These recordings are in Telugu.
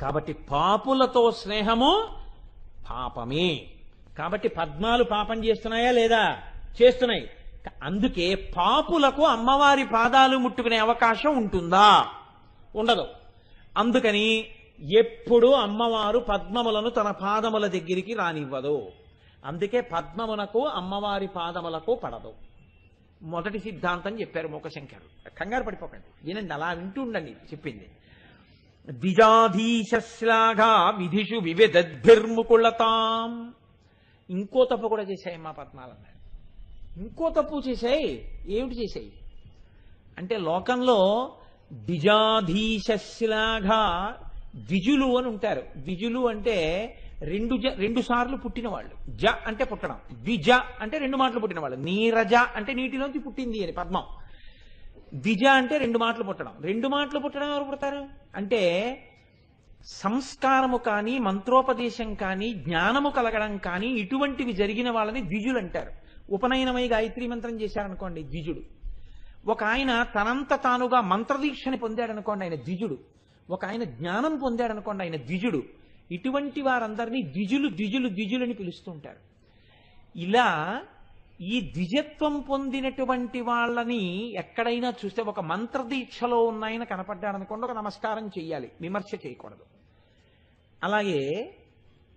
కాబట్టి పాపులతో స్నేహము పాపమే. కాబట్టి పద్మాలు పాపం చేస్తున్నాయా లేదా? చేస్తున్నాయి. అందుకే పాపులకు అమ్మవారి పాదాలు ముట్టుకునే అవకాశం ఉంటుందా? ఉండదు. అందుకని ఎప్పుడు అమ్మవారు పద్మములను తన పాదముల దగ్గరికి రానివ్వదు. అందుకే పద్మమునకు అమ్మవారి పాదములకు పడదు. మొదటి సిద్ధాంతం చెప్పారు మూకశంకరు. కంగారు పడిపోకండి, వినండి, అలా వింటూ ఉండండి చెప్పింది. ద్విజాధీశ్లాఘా విధిషు వివిధద్భిర్ముకుళతాం. ఇంకో తప్పు కూడా చేశాయి మా పద్మాలన్నారు. ఇంకో తప్పు చేశాయి. ఏమిటి చేశాయి అంటే, లోకంలో ద్విజాధీశ్లాఘా, ద్విజులు అని ఉంటారు. ద్విజులు అంటే రెండు సార్లు పుట్టిన వాళ్ళు. జ అంటే పుట్టడం, ద్విజ అంటే రెండు మాటలు పుట్టిన వాళ్ళు. నీరజ అంటే నీటిలోంచి పుట్టింది అని పద్మం. ద్విజ అంటే రెండు మాటలు పుట్టడం. రెండు మాటలు పుట్టడం ఎవరు పుడతారు అంటే, సంస్కారము కానీ మంత్రోపదేశం కానీ జ్ఞానము కలగడం కానీ ఇటువంటివి జరిగిన వాళ్ళని ద్విజులు అంటారు. ఉపనయనమై గాయత్రీ మంత్రం చేశారనుకోండి ద్విజుడు. ఒక ఆయన తనంత తానుగా మంత్రదీక్షని పొందాడనుకోండి ఆయన ద్విజుడు. ఒక ఆయన జ్ఞానం పొందాడనుకోండి ఆయన ద్విజుడు. ఇటువంటి వారందరినీ ద్విజులు ద్విజులు ద్విజులని పిలుస్తుంటారు. ఇలా ఈ ద్విజత్వం పొందినటువంటి వాళ్ళని ఎక్కడైనా చూస్తే, ఒక మంత్రదీక్షలో ఉన్న ఆయన కనపడ్డాడనుకోండి ఒక నమస్కారం చెయ్యాలి, విమర్శ చేయకూడదు. అలాగే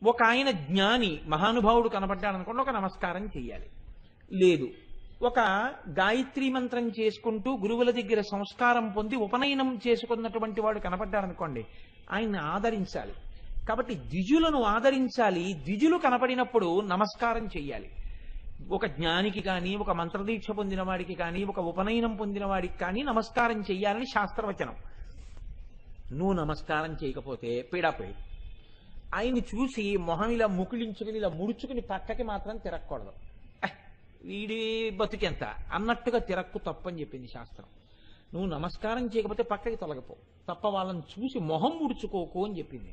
ఒక ఆయన జ్ఞాని మహానుభావుడు కనపడ్డాడనుకోండి ఒక నమస్కారం చెయ్యాలి. లేదు, ఒక గాయత్రీ మంత్రం చేసుకుంటూ గురువుల దగ్గర సంస్కారం పొంది ఉపనయనం చేసుకున్నటువంటి వాడు కనపడ్డాడనుకోండి ఆయన్ని ఆదరించాలి. కాబట్టి ద్విజులను ఆదరించాలి. ద్విజులు కనపడినప్పుడు నమస్కారం చెయ్యాలి. ఒక జ్ఞానికి కానీ, ఒక మంత్రదీక్ష పొందిన వాడికి కానీ, ఒక ఉపనయనం పొందిన వాడికి కానీ నమస్కారం చెయ్యాలని శాస్త్రవచనం. నువ్వు నమస్కారం చేయకపోతే పీడాపోయి ఆయన్ని చూసి మొహం ఇలా ముకుళించుకుని ఇలా ముడుచుకుని పక్కకి మాత్రం తిరగకూడదు. వీడి బతుకెంత అన్నట్టుగా తిరక్కు తప్పని చెప్పింది శాస్త్రం. నువ్వు నమస్కారం చేయకపోతే పక్కకి తొలగిపో తప్ప వాళ్ళని చూసి మొహం ముడుచుకోకు అని చెప్పింది.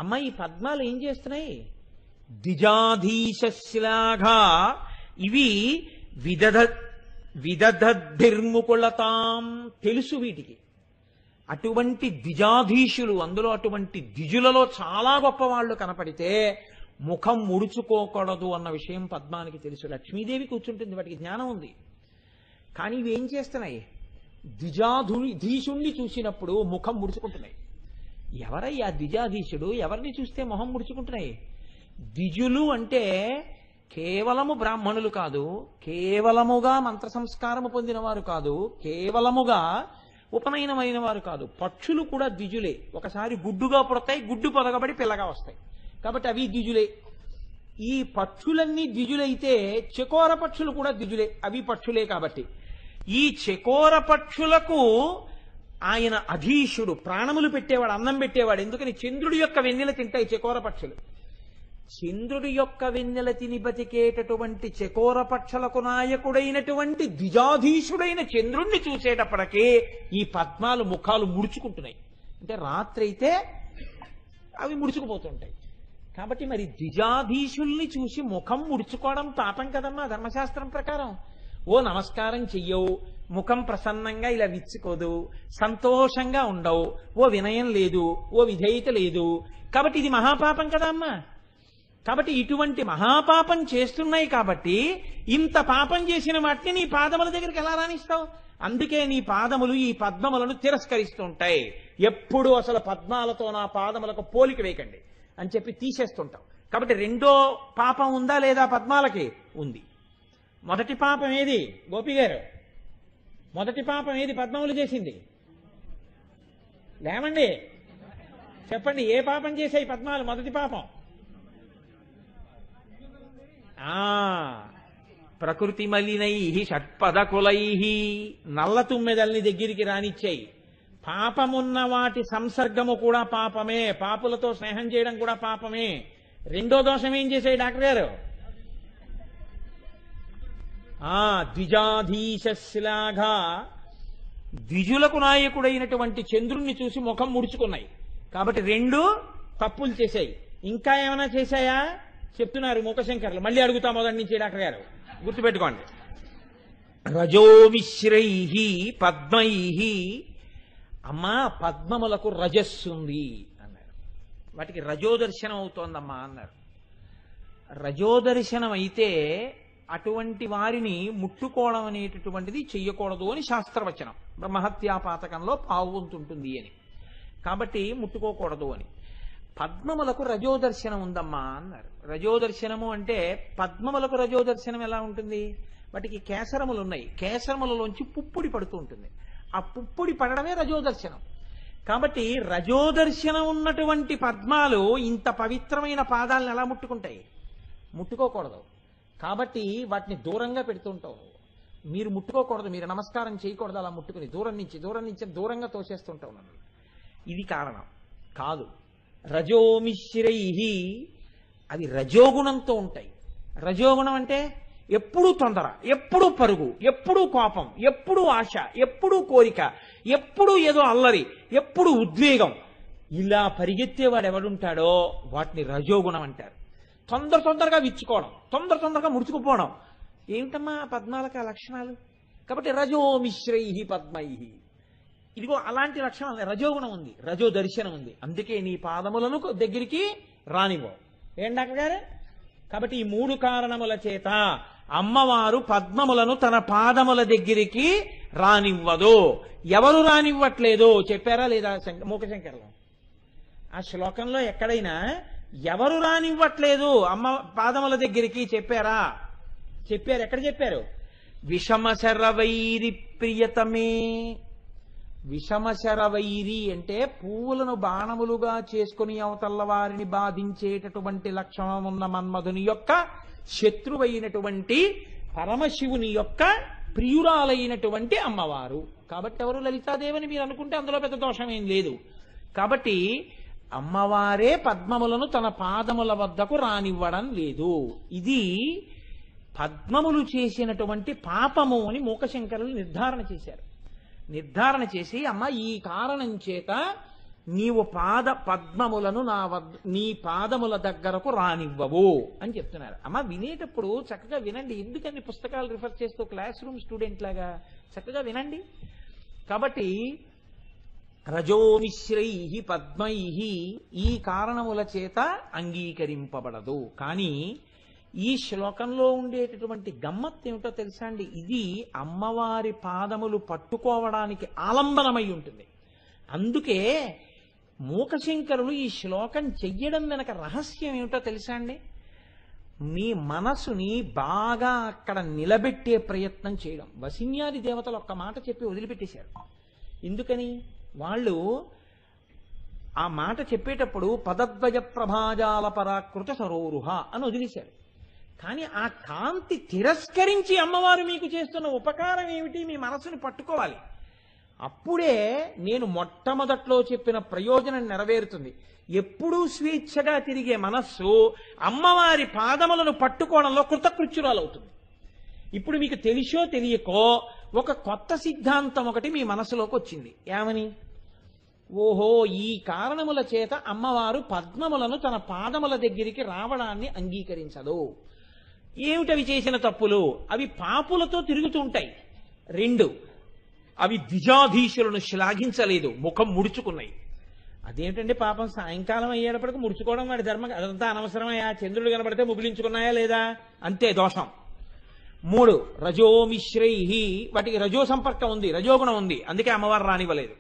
అమ్మ, ఈ పద్మాలు ఏం చేస్తున్నాయి? ద్విజాధీశ్లాఘా ఇవి విదధద్భిర్ముకుళతాం. తెలుసు వీటికి. అటువంటి ద్విజాధీశులు, అందులో అటువంటి ద్విజులలో చాలా గొప్ప వాళ్ళు కనపడితే ముఖం ముడుచుకోకూడదు అన్న విషయం పద్మానికి తెలుసు. లక్ష్మీదేవి కూర్చుంటుంది, వాటికి జ్ఞానం ఉంది. కానీ ఇవి ఏం చేస్తున్నాయి? ద్విజాధీశుణ్ణి చూసినప్పుడు ముఖం ముడుచుకుంటున్నాయి. ఎవరయ్యా ద్విజాధీశుడు? ఎవరిని చూస్తే మొహం ముడుచుకుంటున్నాయి? ద్విజులు అంటే కేవలము బ్రాహ్మణులు కాదు, కేవలముగా మంత్ర సంస్కారము పొందిన వారు కాదు, కేవలముగా ఉపనయనమైన వారు కాదు. పక్షులు కూడా ద్విజులే. ఒకసారి గుడ్డుగా పుడతాయి, గుడ్డు పొదగబడి పిల్లగా వస్తాయి. కాబట్టి అవి ద్విజులే. ఈ పక్షులన్నీ ద్విజులైతే చకోర పక్షులు కూడా ద్విజులే, అవి పక్షులే. కాబట్టి ఈ చకోర పక్షులకు ఆయన అధీశుడు, ప్రాణములు పెట్టేవాడు, అన్నం పెట్టేవాడు. ఎందుకని? చంద్రుడి యొక్క వెన్నెల తింటాయి చకోర పక్షులు. చంద్రుడి యొక్క వెన్నెల తిని బతికేటటువంటి చకోర పక్షులకు నాయకుడైనటువంటి ద్విజాధీశుడైన చంద్రుణ్ణి చూసేటప్పటికీ ఈ పద్మాలు ముఖాలు ముడుచుకుంటున్నాయి. అంటే రాత్రి అయితే అవి ముడుచుకుపోతుంటాయి. కాబట్టి మరి ద్విజాధీశుల్ని చూసి ముఖం ముడుచుకోవడం పాపం కదమ్మా ధర్మశాస్త్రం ప్రకారం. ఓ నమస్కారం చెయ్యవు, ముఖం ప్రసన్నంగా ఇలా విచ్చుకోదు, సంతోషంగా ఉండవు, ఓ వినయం లేదు, ఓ విధేయత లేదు. కాబట్టి ఇది మహాపాపం కదా అమ్మా. కాబట్టి ఇటువంటి మహాపాపం చేస్తున్నాయి. కాబట్టి ఇంత పాపం చేసిన వాటిని నీ పాదముల దగ్గరికి ఎలా రాణిస్తావు? అందుకే నీ పాదములు ఈ పద్మములను తిరస్కరిస్తుంటాయి. ఎప్పుడు అసలు పద్మాలతో నా పాదములకు పోలిక వేయకండి అని చెప్పి తీసేస్తుంటాం. కాబట్టి రెండో పాపం ఉందా లేదా పద్మాలకి? ఉంది. మొదటి పాపం ఏది గోపి గారు? మొదటి పాపం ఏది పద్మములు చేసింది? లేమండి, చెప్పండి, ఏ పాపం చేశాయి పద్మాలు? మొదటి పాపం ప్రకృతి మలినై షట్పదకులై, నల్ల తుమ్మెదల్ని దగ్గరికి రానిచ్చాయి. పాపమున్న వాటి సంసర్గము కూడా పాపమే, పాపులతో స్నేహం చేయడం కూడా పాపమే. రెండో దోషం ఏం చేశాయి డాక్టర్ గారు? ద్విజాధీశ్లాఘా, ద్విజులకు నాయకుడైనటువంటి చంద్రుణ్ణి చూసి ముఖం ముడుచుకున్నాయి. కాబట్టి రెండు తప్పులు చేశాయి. ఇంకా ఏమైనా చేశాయా చెప్తున్నారు మూకశంకర్లు. మళ్ళీ అడుగుతా మొదటి నుంచి డాక్టర్ గారు, గుర్తుపెట్టుకోండి. రజోమిశ్రై పద్మై, అమ్మా పద్మములకు రజస్సుంది అన్నారు. వాటికి రజోదర్శనం అవుతోందమ్మా అన్నారు. రజోదర్శనం అయితే అటువంటి వారిని ముట్టుకోవడం అనేటటువంటిది చెయ్యకూడదు అని శాస్త్రవచనం. బ్రహ్మహత్యాపాతకంలో పావు వంతుంటుంది అని, కాబట్టి ముట్టుకోకూడదు అని. పద్మములకు రజోదర్శనం ఉందమ్మా అన్నారు. రజోదర్శనము అంటే పద్మములకు రజోదర్శనం ఎలా ఉంటుంది? వాటికి కేసరములు ఉన్నాయి, కేసరములలోంచి పుప్పుడి పడుతూ ఉంటుంది. ఆ పుప్పుడి పడడమే రజోదర్శనం. కాబట్టి రజోదర్శనం ఉన్నటువంటి పద్మాలు ఇంత పవిత్రమైన పాదాలను ఎలా ముట్టుకుంటాయి? ముట్టుకోకూడదు. కాబట్టి వాటిని దూరంగా పెడుతుంటావు. మీరు ముట్టుకోకూడదు, మీరు నమస్కారం చేయకూడదు. అలా ముట్టుకుని దూరం నుంచి దూరంగా తోసేస్తుంటావు నన్ను. ఇది కారణం కాదు. రజోమిశ్రై, అవి రజోగుణంతో ఉంటాయి. రజోగుణం అంటే ఎప్పుడూ తొందర, ఎప్పుడూ పరుగు, ఎప్పుడూ కోపం, ఎప్పుడూ ఆశ, ఎప్పుడూ కోరిక, ఎప్పుడూ ఏదో అల్లరి, ఎప్పుడూ ఉద్వేగం. ఇలా పరిగెత్తేవాడు ఎవడుంటాడో వాటిని రజోగుణం అంటారు. తొందరగా విచ్చుకోవడం, తొందరగా ముడుచుకుపోవడం. ఏమిటమ్మా పద్మాలకు ఆ లక్షణాలు? కాబట్టి రజోమిశ్రై పద్మై, ఇదిగో అలాంటి లక్షణం రజోగుణం ఉంది, రజో దర్శనం ఉంది. అందుకే నీ పాదములను దగ్గరికి రానివ్వవు. ఏం డాక్టర్ గారు? కాబట్టి ఈ 3 కారణముల చేత అమ్మవారు పద్మములను తన పాదముల దగ్గరికి రానివ్వదు. ఎవరు రానివ్వట్లేదో చెప్పారా లేదా మూకశంకర్లో? ఆ శ్లోకంలో ఎక్కడైనా ఎవరు రానివ్వట్లేదు అమ్మ పాదముల దగ్గరికి చెప్పారా? చెప్పారు. ఎక్కడ చెప్పారు? విషమశరవైరి ప్రియతమే. విషమశరవైరి అంటే పువ్వులను బాణములుగా చేసుకుని అవతల్ల వారిని బాధించేటటువంటి లక్షణం ఉన్న మన్మధుని యొక్క శత్రువైనటువంటి పరమశివుని యొక్క ప్రియురాలైనటువంటి అమ్మవారు. కాబట్టి ఎవరు? లలితాదేవిని మీరు అనుకుంటే అందులో పెద్ద దోషం ఏం లేదు. కాబట్టి అమ్మవారే పద్మములను తన పాదముల వద్దకు రానివ్వడం లేదు. ఇది పద్మములు చేసినటువంటి పాపము అని మూకశంకరులు నిర్ధారణ చేశారు. నిర్ధారణ చేసి అమ్మ ఈ కారణం చేత నీవు పద్మములను నీ పాదముల దగ్గరకు రానివ్వవు అని చెప్తున్నారు. అమ్మ వినేటప్పుడు చక్కగా వినండి. ఎందుకని పుస్తకాలు రిఫర్ చేస్తూ క్లాస్ రూమ్ స్టూడెంట్ లాగా చక్కగా వినండి. కాబట్టి రజోమిశ్రై పద్మై ఈ కారణముల చేత అంగీకరింపబడదు. కానీ ఈ శ్లోకంలో ఉండేటటువంటి గమ్మత్తు ఏమిటో తెలుసా అండి? ఇది అమ్మవారి పాదములు పట్టుకోవడానికి ఆలంబనమై ఉంటుంది. అందుకే మూకశంకరులు ఈ శ్లోకం చెయ్యడం వెనక రహస్యం ఏమిటో తెలుసా అండి? మీ మనసుని బాగా అక్కడ నిలబెట్టే ప్రయత్నం చేయడం. వసిన్యాది దేవతలు ఒక్క మాట చెప్పి వదిలిపెట్టేశారు. ఎందుకని? వాళ్ళు ఆ మాట చెప్పేటప్పుడు పదద్వయ ప్రభాజాల పరాకృత సరోరుహ అని వదిలేశారు. కానీ ఆ కాంతి తిరస్కరించి అమ్మవారు మీకు చేస్తున్న ఉపకారం ఏమిటి? మీ మనసుని పట్టుకోవాలి. అప్పుడే నేను మొట్టమొదట్లో చెప్పిన ప్రయోజనం నెరవేరుతుంది. ఎప్పుడూ స్వేచ్ఛగా తిరిగే మనస్సు అమ్మవారి పాదములను పట్టుకోవడంలో కృతకృత్యురాలవుతుంది. ఇప్పుడు మీకు తెలిసో తెలియకో ఒక కొత్త సిద్ధాంతం ఒకటి మీ మనసులోకి వచ్చింది. ఏమని? ఓహో, ఈ కారణముల చేత అమ్మవారు పద్మములను తన పాదముల దగ్గరికి రావడాన్ని అంగీకరించదు. ఏమిటవి చేసిన తప్పులు? అవి పాపులతో తిరుగుతూ ఉంటాయి. 2, అవి ద్విజాధీశులను శ్లాఘించలేదు, ముఖం ముడుచుకున్నాయి. అదేమిటండి పాపం, సాయంకాలం అయ్యేటప్పటికి ముడుచుకోవడం వాడి ధర్మం, అదంతా అనవసరమయ్యా. చంద్రుడు కనబడితే ముగిలించుకున్నాయా లేదా, అంతే దోషం. 3, రజోమిశ్రై, వాటికి రజో సంపర్కం ఉంది, రజోగుణం ఉంది, అందుకే అమ్మవారు రానివ్వలేదు.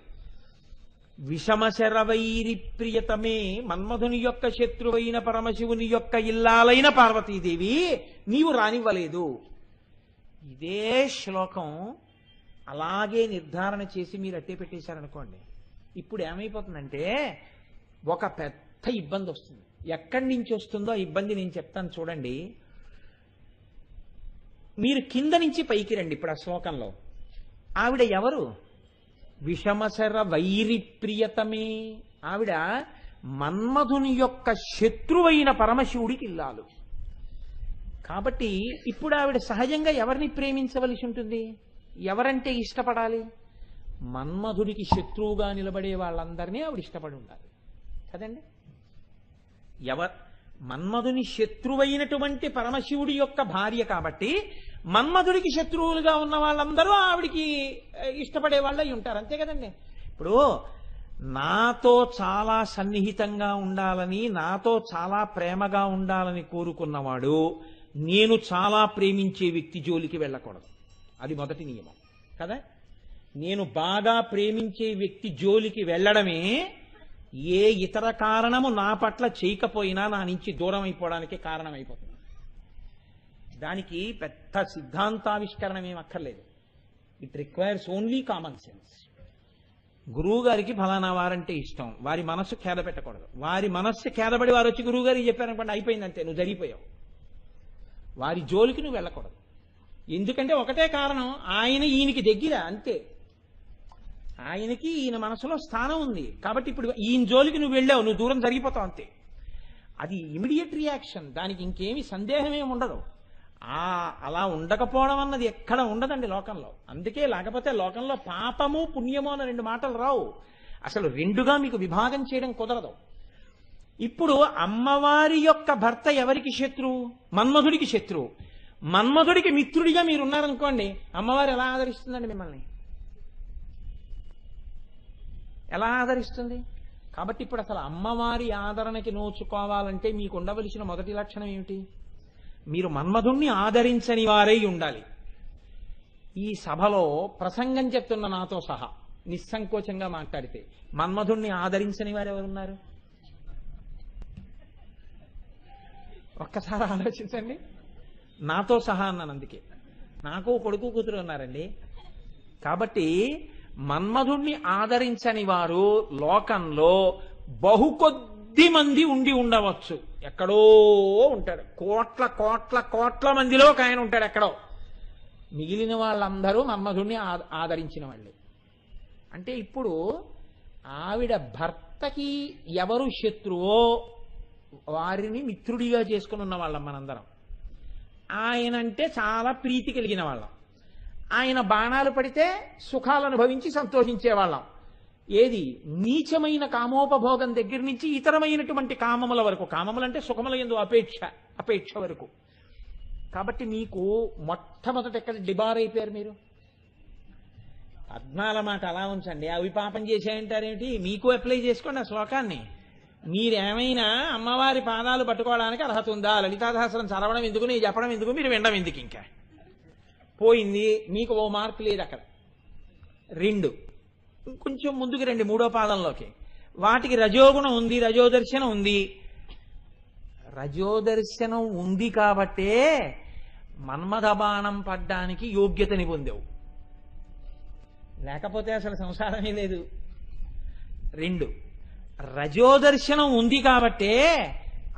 విషమశరవైరి ప్రియతమే, మన్మధుని యొక్క శత్రువైన పరమశివుని యొక్క ఇల్లాలైన పార్వతీదేవి నీవు రానివ్వలేదు. ఇదే శ్లోకం అలాగే నిర్ధారణ చేసి మీరు అట్టే పెట్టేశారనుకోండి, ఇప్పుడు ఏమైపోతుందంటే ఒక పెద్ద ఇబ్బంది వస్తుంది. ఎక్కడి నుంచి వస్తుందో ఆ ఇబ్బంది నేను చెప్తాను చూడండి. మీరు కింద నుంచి పైకి రండి. ఇప్పుడు ఆ శ్లోకంలో ఆవిడ ఎవరు? విషమశర వైరి ప్రియతమే. ఆవిడ మన్మధుని యొక్క శత్రువైన పరమశివుడికి ఇల్లాలు. కాబట్టి ఇప్పుడు ఆవిడ సహజంగా ఎవరిని ప్రేమించవలసి ఉంటుంది? ఎవరంటే ఇష్టపడాలి? మన్మధుడికి శత్రువుగా నిలబడే వాళ్ళందరినీ ఆవిడ ఇష్టపడి ఉండాలి కదండి. మన్మధుని శత్రువైనటువంటి పరమశివుడి యొక్క భార్య కాబట్టి మన్మధుడికి శత్రువులుగా ఉన్న వాళ్ళందరూ ఆవిడికి ఇష్టపడే వాళ్ళు అయి ఉంటారు, అంతే కదండి. ఇప్పుడు నాతో చాలా సన్నిహితంగా ఉండాలని, నాతో చాలా ప్రేమగా ఉండాలని కోరుకున్నవాడు నేను చాలా ప్రేమించే వ్యక్తి జోలికి వెళ్ళకూడదు. అది మొదటి నియమం కదా. నేను బాగా ప్రేమించే వ్యక్తి జోలికి వెళ్ళడమే ఏ ఇతర కారణము నా పట్ల చేయకపోయినా నా నుంచి దూరం అయిపోవడానికి కారణమైపోతుంది. దానికి పెద్ద సిద్ధాంతావిష్కరణం ఏం అక్కర్లేదు. It requires only common sense. గురువు గారికి ఫలానా వారంటే ఇష్టం, వారి మనస్సు ఖేద పెట్టకూడదు. వారి మనస్సు ఖేదపడి వారు వచ్చి గురువు గారికి చెప్పారనుకోండి, అయిపోయిందంతే, నువ్వు జరిగిపోయావు. వారి జోలికి నువ్వు వెళ్ళకూడదు. ఎందుకంటే ఒకటే కారణం, ఆయన ఈయనకి దగ్గర, అంతే. ఆయనకి ఈయన మనసులో స్థానం ఉంది కాబట్టి ఇప్పుడు ఈయన జోలికి నువ్వు వెళ్ళావు, నువ్వు దూరం జరిగిపోతావు, అంతే. అది ఇమిడియట్ రియాక్షన్, దానికి ఇంకేమీ సందేహమేమి ఉండదు. అలా ఉండకపోవడం అన్నది ఎక్కడ ఉండదండి లోకంలో. అందుకే లేకపోతే లోకంలో పాపము పుణ్యము అన్న రెండు మాటలు రావు. అసలు రెండుగా మీకు విభాగం చేయడం కుదరదు. ఇప్పుడు అమ్మవారి యొక్క భర్త ఎవరికి శత్రువు? మన్మధుడికి శత్రువు. మన్మధుడికి మిత్రుడిగా మీరున్నారనుకోండి, అమ్మవారు ఎలా ఆదరిస్తుందండి మిమ్మల్ని? ఎలా ఆదరిస్తుంది? కాబట్టి ఇప్పుడు అసలు అమ్మవారి ఆదరణకి నోచుకోవాలంటే మీకు ఉండవలసిన మొదటి లక్షణం ఏమిటి? మీరు మన్మధుణ్ణి ఆదరించని వారై ఉండాలి. ఈ సభలో ప్రసంగం చెప్తున్న నాతో సహా నిస్సంకోచంగా మాట్లాడితే మన్మధుణ్ణి ఆదరించని వారు ఎవరున్నారు? ఒక్కసారి ఆలోచించండి. నాతో సహా అన్నాను, అందుకే. నాకు కొడుకు కూతురు ఉన్నారండి. కాబట్టి మన్మధుణ్ణి ఆదరించని వారు లోకంలో బహుకొద్ది మంది ఉండి ఉండవచ్చు. ఎక్కడో ఉంటాడు, కోట్ల కోట్ల కోట్ల మందిలో ఒక ఆయన ఉంటాడు ఎక్కడో. మిగిలిన వాళ్ళందరూ మన్మధుణ్ణి ఆదరించిన వాళ్ళే. అంటే ఇప్పుడు ఆవిడ భర్తకి ఎవరు శత్రువో వారిని మిత్రుడిగా చేసుకుని ఉన్న వాళ్ళం మనందరం. ఆయనంటే చాలా ప్రీతి కలిగిన వాళ్ళం. ఆయన బాణాలు పడితే సుఖాలు అనుభవించి సంతోషించేవాళ్ళం. ఏది నీచమైన కామోపభోగం దగ్గర నుంచి ఇతరమైనటువంటి కామముల వరకు, కామములంటే సుఖముల యందు అపేక్ష వరకు. కాబట్టి మీకు మొట్టమొదట ఎక్కడ డిబార్ అయిపోయారు మీరు? పద్మాల మాట అలా ఉంచండి, అవి పాపం చేశాయంటారేమిటి? మీకు అప్లై చేసుకోండి ఆ శ్లోకాన్ని. మీరేమైనా అమ్మవారి పాదాలు పట్టుకోవడానికి అర్హత ఉందా? లలితా సహస్రం చదవడం ఎందుకు, నీ చెప్పడం ఎందుకు, మీరు వినడం ఎందుకు? ఇంకా పోయింది, మీకు ఓ మార్పు లేదు అక్కడ. రెండు, కొంచెం ముందుకు రండి, మూడో పాదంలోకి. వాటికి రజోగుణం ఉంది, రజోదర్శనం ఉంది. రజోదర్శనం ఉంది కాబట్టే మన్మథ బాణం పడ్డానికి యోగ్యతని పొందావు, లేకపోతే అసలు సంసారమే లేదు. రెండు, రజోదర్శనం ఉంది కాబట్టే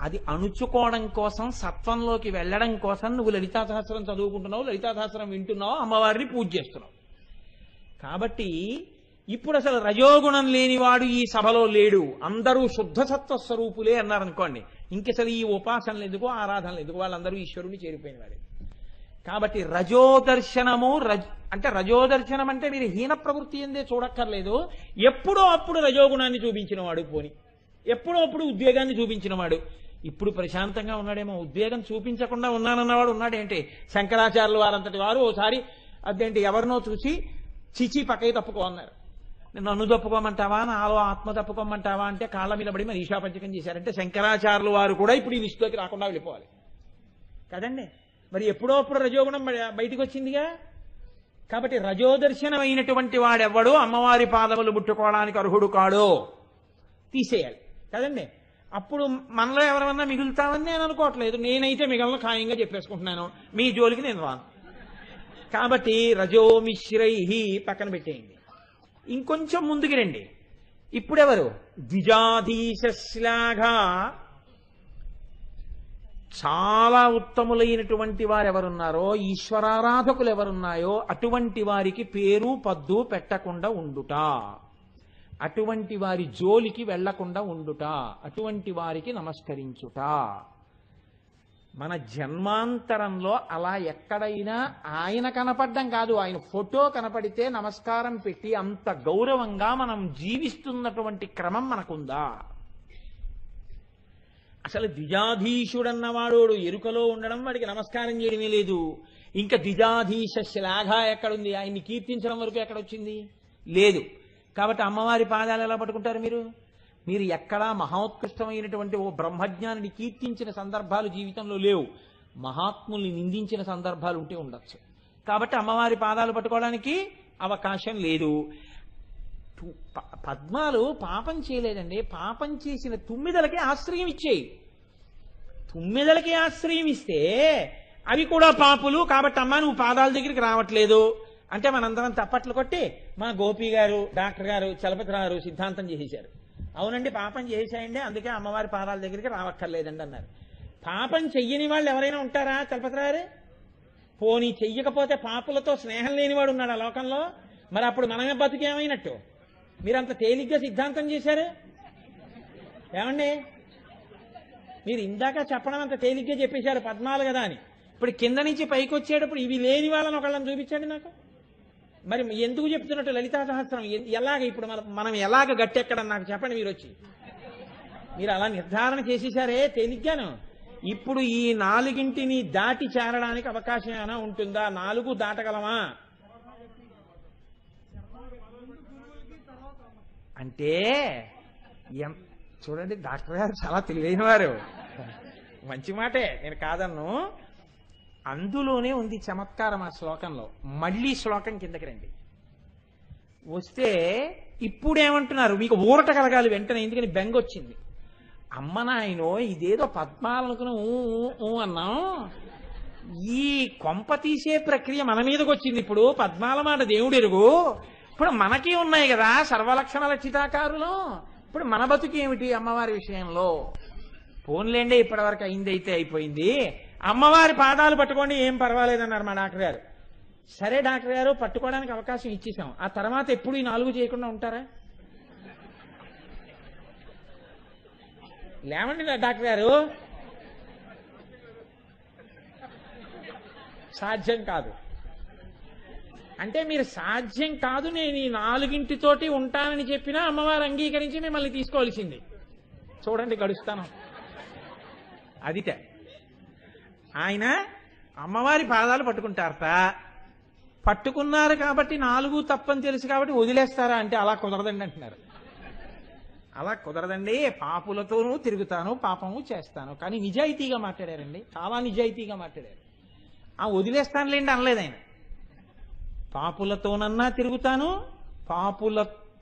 అది అణుచుకోవడం కోసం, సత్వంలోకి వెళ్ళడం కోసం నువ్వు లలితా సహస్రం చదువుకుంటున్నావు, లలితా సహస్రం వింటున్నావు, అమ్మవారిని పూజ చేస్తున్నావు. కాబట్టి ఇప్పుడు అసలు రజోగుణం లేనివాడు ఈ సభలో లేడు, అందరూ శుద్ధ సత్వ స్వరూపులే అన్నారనుకోండి, ఇంకసలు ఈ ఉపాసనలు ఎందుకు, ఆరాధనలు ఎందుకు? వాళ్ళందరూ ఈశ్వరుని చేరిపోయిన వారే. కాబట్టి రజోదర్శనము, అంటే రజోదర్శనం అంటే మీరు హీన ప్రవృత్తి ఎందే చూడక్కర్లేదు. ఎప్పుడో అప్పుడు రజోగుణాన్ని చూపించిన వాడు, పోని ఎప్పుడో అప్పుడు ఉద్వేగాన్ని చూపించిన వాడు. ఇప్పుడు ప్రశాంతంగా ఉన్నాడేమో, ఉద్వేగం చూపించకుండా ఉన్నానన్నవాడు ఉన్నాడేంటి? శంకరాచార్యుల వారంతటి వారు ఓసారి అదేంటి ఎవరినో చూసి చిచి పక్కకి తప్పుకో అన్నారు. నన్ను తప్పుకోమంటావా, నాలో ఆత్మ తప్పుకోమంటావా అంటే కాళ్ళ మీద పడి మరి ఈశాపంచకం చేశారంటే శంకరాచార్యుల వారు కూడా ఇప్పుడు ఈ లిస్టులోకి రాకుండా వెళ్ళిపోవాలి కదండి. మరి ఎప్పుడో అప్పుడు రజోగుణం బయటికి వచ్చిందిగా. కాబట్టి రజోదర్శనం అయినటువంటి వాడెవ్వడో అమ్మవారి పాదములు ముట్టుకోవడానికి అర్హుడు కాడో తీసేయాలి కదండి. అప్పుడు మనలో ఎవరన్నా మిగులుతామని నేను అనుకోవట్లేదు, నేనైతే మిగలను ఖాయంగా చెప్పేసుకుంటున్నాను, మీ జోలికి నేను రాను. కాబట్టి రజోమిశ్రై పక్కన పెట్టేయండి. ఇంకొంచెం ముందుకు రండి. ఇప్పుడెవరు? ద్విజాధీశ్లాఘ, చాలా ఉత్తములైనటువంటి వారు ఎవరున్నారో, ఈశ్వరారాధకులు ఎవరున్నాయో అటువంటి వారికి పేరు పద్దు పెట్టకుండా ఉండుట, అటువంటి వారి జోలికి వెళ్లకుండా ఉండుట, అటువంటి వారికి నమస్కరించుట. మన జన్మాంతరంలో అలా ఎక్కడైనా ఆయన కనపడడం కాదు, ఆయన ఫోటో కనపడితే నమస్కారం పెట్టి అంత గౌరవంగా మనం జీవిస్తున్నటువంటి క్రమం మనకుందా? అసలు ద్విజాధీశుడన్నవాడు ఎరుకలో ఉండడం, వాడికి నమస్కారం చేయడమే లేదు. ఇంకా ద్విజాధీశ శ్లాఘ ఎక్కడుంది? ఆయన్ని కీర్తించడం వరకు ఎక్కడొచ్చింది? లేదు. కాబట్టి అమ్మవారి పాదాలు ఎలా పట్టుకుంటారు మీరు? మీరు ఎక్కడా మహోత్కృష్టమైనటువంటి ఓ బ్రహ్మజ్ఞానిని కీర్తించిన సందర్భాలు జీవితంలో లేవు. మహాత్ముల్ని నిందించిన సందర్భాలు ఉంటే ఉండొచ్చు. కాబట్టి అమ్మవారి పాదాలు పట్టుకోవడానికి అవకాశం లేదు. పద్మాలు పాపం చేయలేదండి. పాపం చేసిన తుమ్మిదలకి ఆశ్రయం ఇచ్చేయి. తుమ్మిదలకి ఆశ్రయం ఇస్తే అవి కూడా పాపులు. కాబట్టి అమ్మ నువ్వు పాదాల దగ్గరికి రావట్లేదు అంటే మనందరం తప్పట్లు కొట్టి మా గోపి గారు, డాక్టర్ గారు, చలపతి గారు సిద్ధాంతం చేసేశారు. అవునండి, పాపం చేసేయండి, అందుకే అమ్మవారి పాదాల దగ్గరికి రావక్కర్లేదండి అన్నారు. పాపం చెయ్యని వాళ్ళు ఎవరైనా ఉంటారా చలపతి గారు? పోనీ చెయ్యకపోతే పాపులతో స్నేహం లేనివాడు ఉన్నాడు ఆ లోకంలో. మరి అప్పుడు మనమే బతికేమైనట్టు? మీరంత తేలిగ్గా సిద్ధాంతం చేశారు ఏమండి? మీరు ఇందాక చెప్పడం అంత తేలిగ్గా చెప్పేశారు పద్మాలు కదా అని. ఇప్పుడు కింద నుంచి పైకి వచ్చేటప్పుడు ఇవి లేని వాళ్ళని ఒకళ్ళని చూపించండి నాకు. మరి ఎందుకు చెప్తున్నట్టు లలితా సహస్రం ఎలాగ ఇప్పుడు మనం ఎలాగ గట్టెక్కడని నాకు చెప్పండి. మీరు వచ్చి మీరు అలా నిర్ధారణ చేసేశారే తేలిగ్గాను. ఇప్పుడు ఈ 4ంటిని దాటి చేరడానికి అవకాశం ఏమైనా ఉంటుందా? 4 దాటగలమా అంటే చూడండి, డాక్టర్ గారు చాలా తెలివైన వారు. మంచి మాటే, నేను కాదన్ను. అందులోనే ఉంది చమత్కారం ఆ శ్లోకంలో. మళ్ళీ శ్లోకం కిందకి రండి. వస్తే ఇప్పుడేమంటున్నారు? మీకు ఊరట కలగాలి వెంటనే, ఎందుకని బెంగొచ్చింది. అమ్మ నాయనో ఇదేదో పద్మాలనుకుని అన్నాం, ఈ కొంప తీసే ప్రక్రియ మన మీదకి వచ్చింది. ఇప్పుడు పద్మాల మాట దేవుడు ఎరుగు. ఇప్పుడు మనకి ఉన్నాయి కదా సర్వలక్షణ లక్షితాకారులు. ఇప్పుడు మన బతుకేమిటి అమ్మవారి విషయంలో? ఫోన్లేండే, ఇప్పటివరకు అయిందైతే అయిపోయింది. అమ్మవారి పాదాలు పట్టుకోండి, ఏం పర్వాలేదన్నారు మా డాక్టర్ గారు. సరే డాక్టర్ గారు, పట్టుకోవడానికి అవకాశం ఇచ్చేసాం. ఆ తర్వాత ఎప్పుడు ఈ 4 చేయకుండా ఉంటారా? లేవండి డాక్టర్ గారు, సాధ్యం కాదు అంటే మీరు సాధ్యం కాదు, నేను ఈ 4ంటితోటి ఉంటానని చెప్పినా అమ్మవారు అంగీకరించి మిమ్మల్ని తీసుకోవాల్సింది. చూడండి గడుస్తాను. అదిటే ఆయన అమ్మవారి పాదాలు పట్టుకుంటారట. పట్టుకున్నారు కాబట్టి 4 తప్పని తెలుసు కాబట్టి వదిలేస్తారా అంటే అలా కుదరదండి అంటున్నారు. అలా కుదరదండి, పాపులతోనూ తిరుగుతాను, పాపము చేస్తాను. కానీ నిజాయితీగా మాట్లాడారండి, చాలా నిజాయితీగా మాట్లాడారు. ఆ వదిలేస్తానులేండి అనలేదు ఆయన. పాపులతోనన్నా తిరుగుతాను,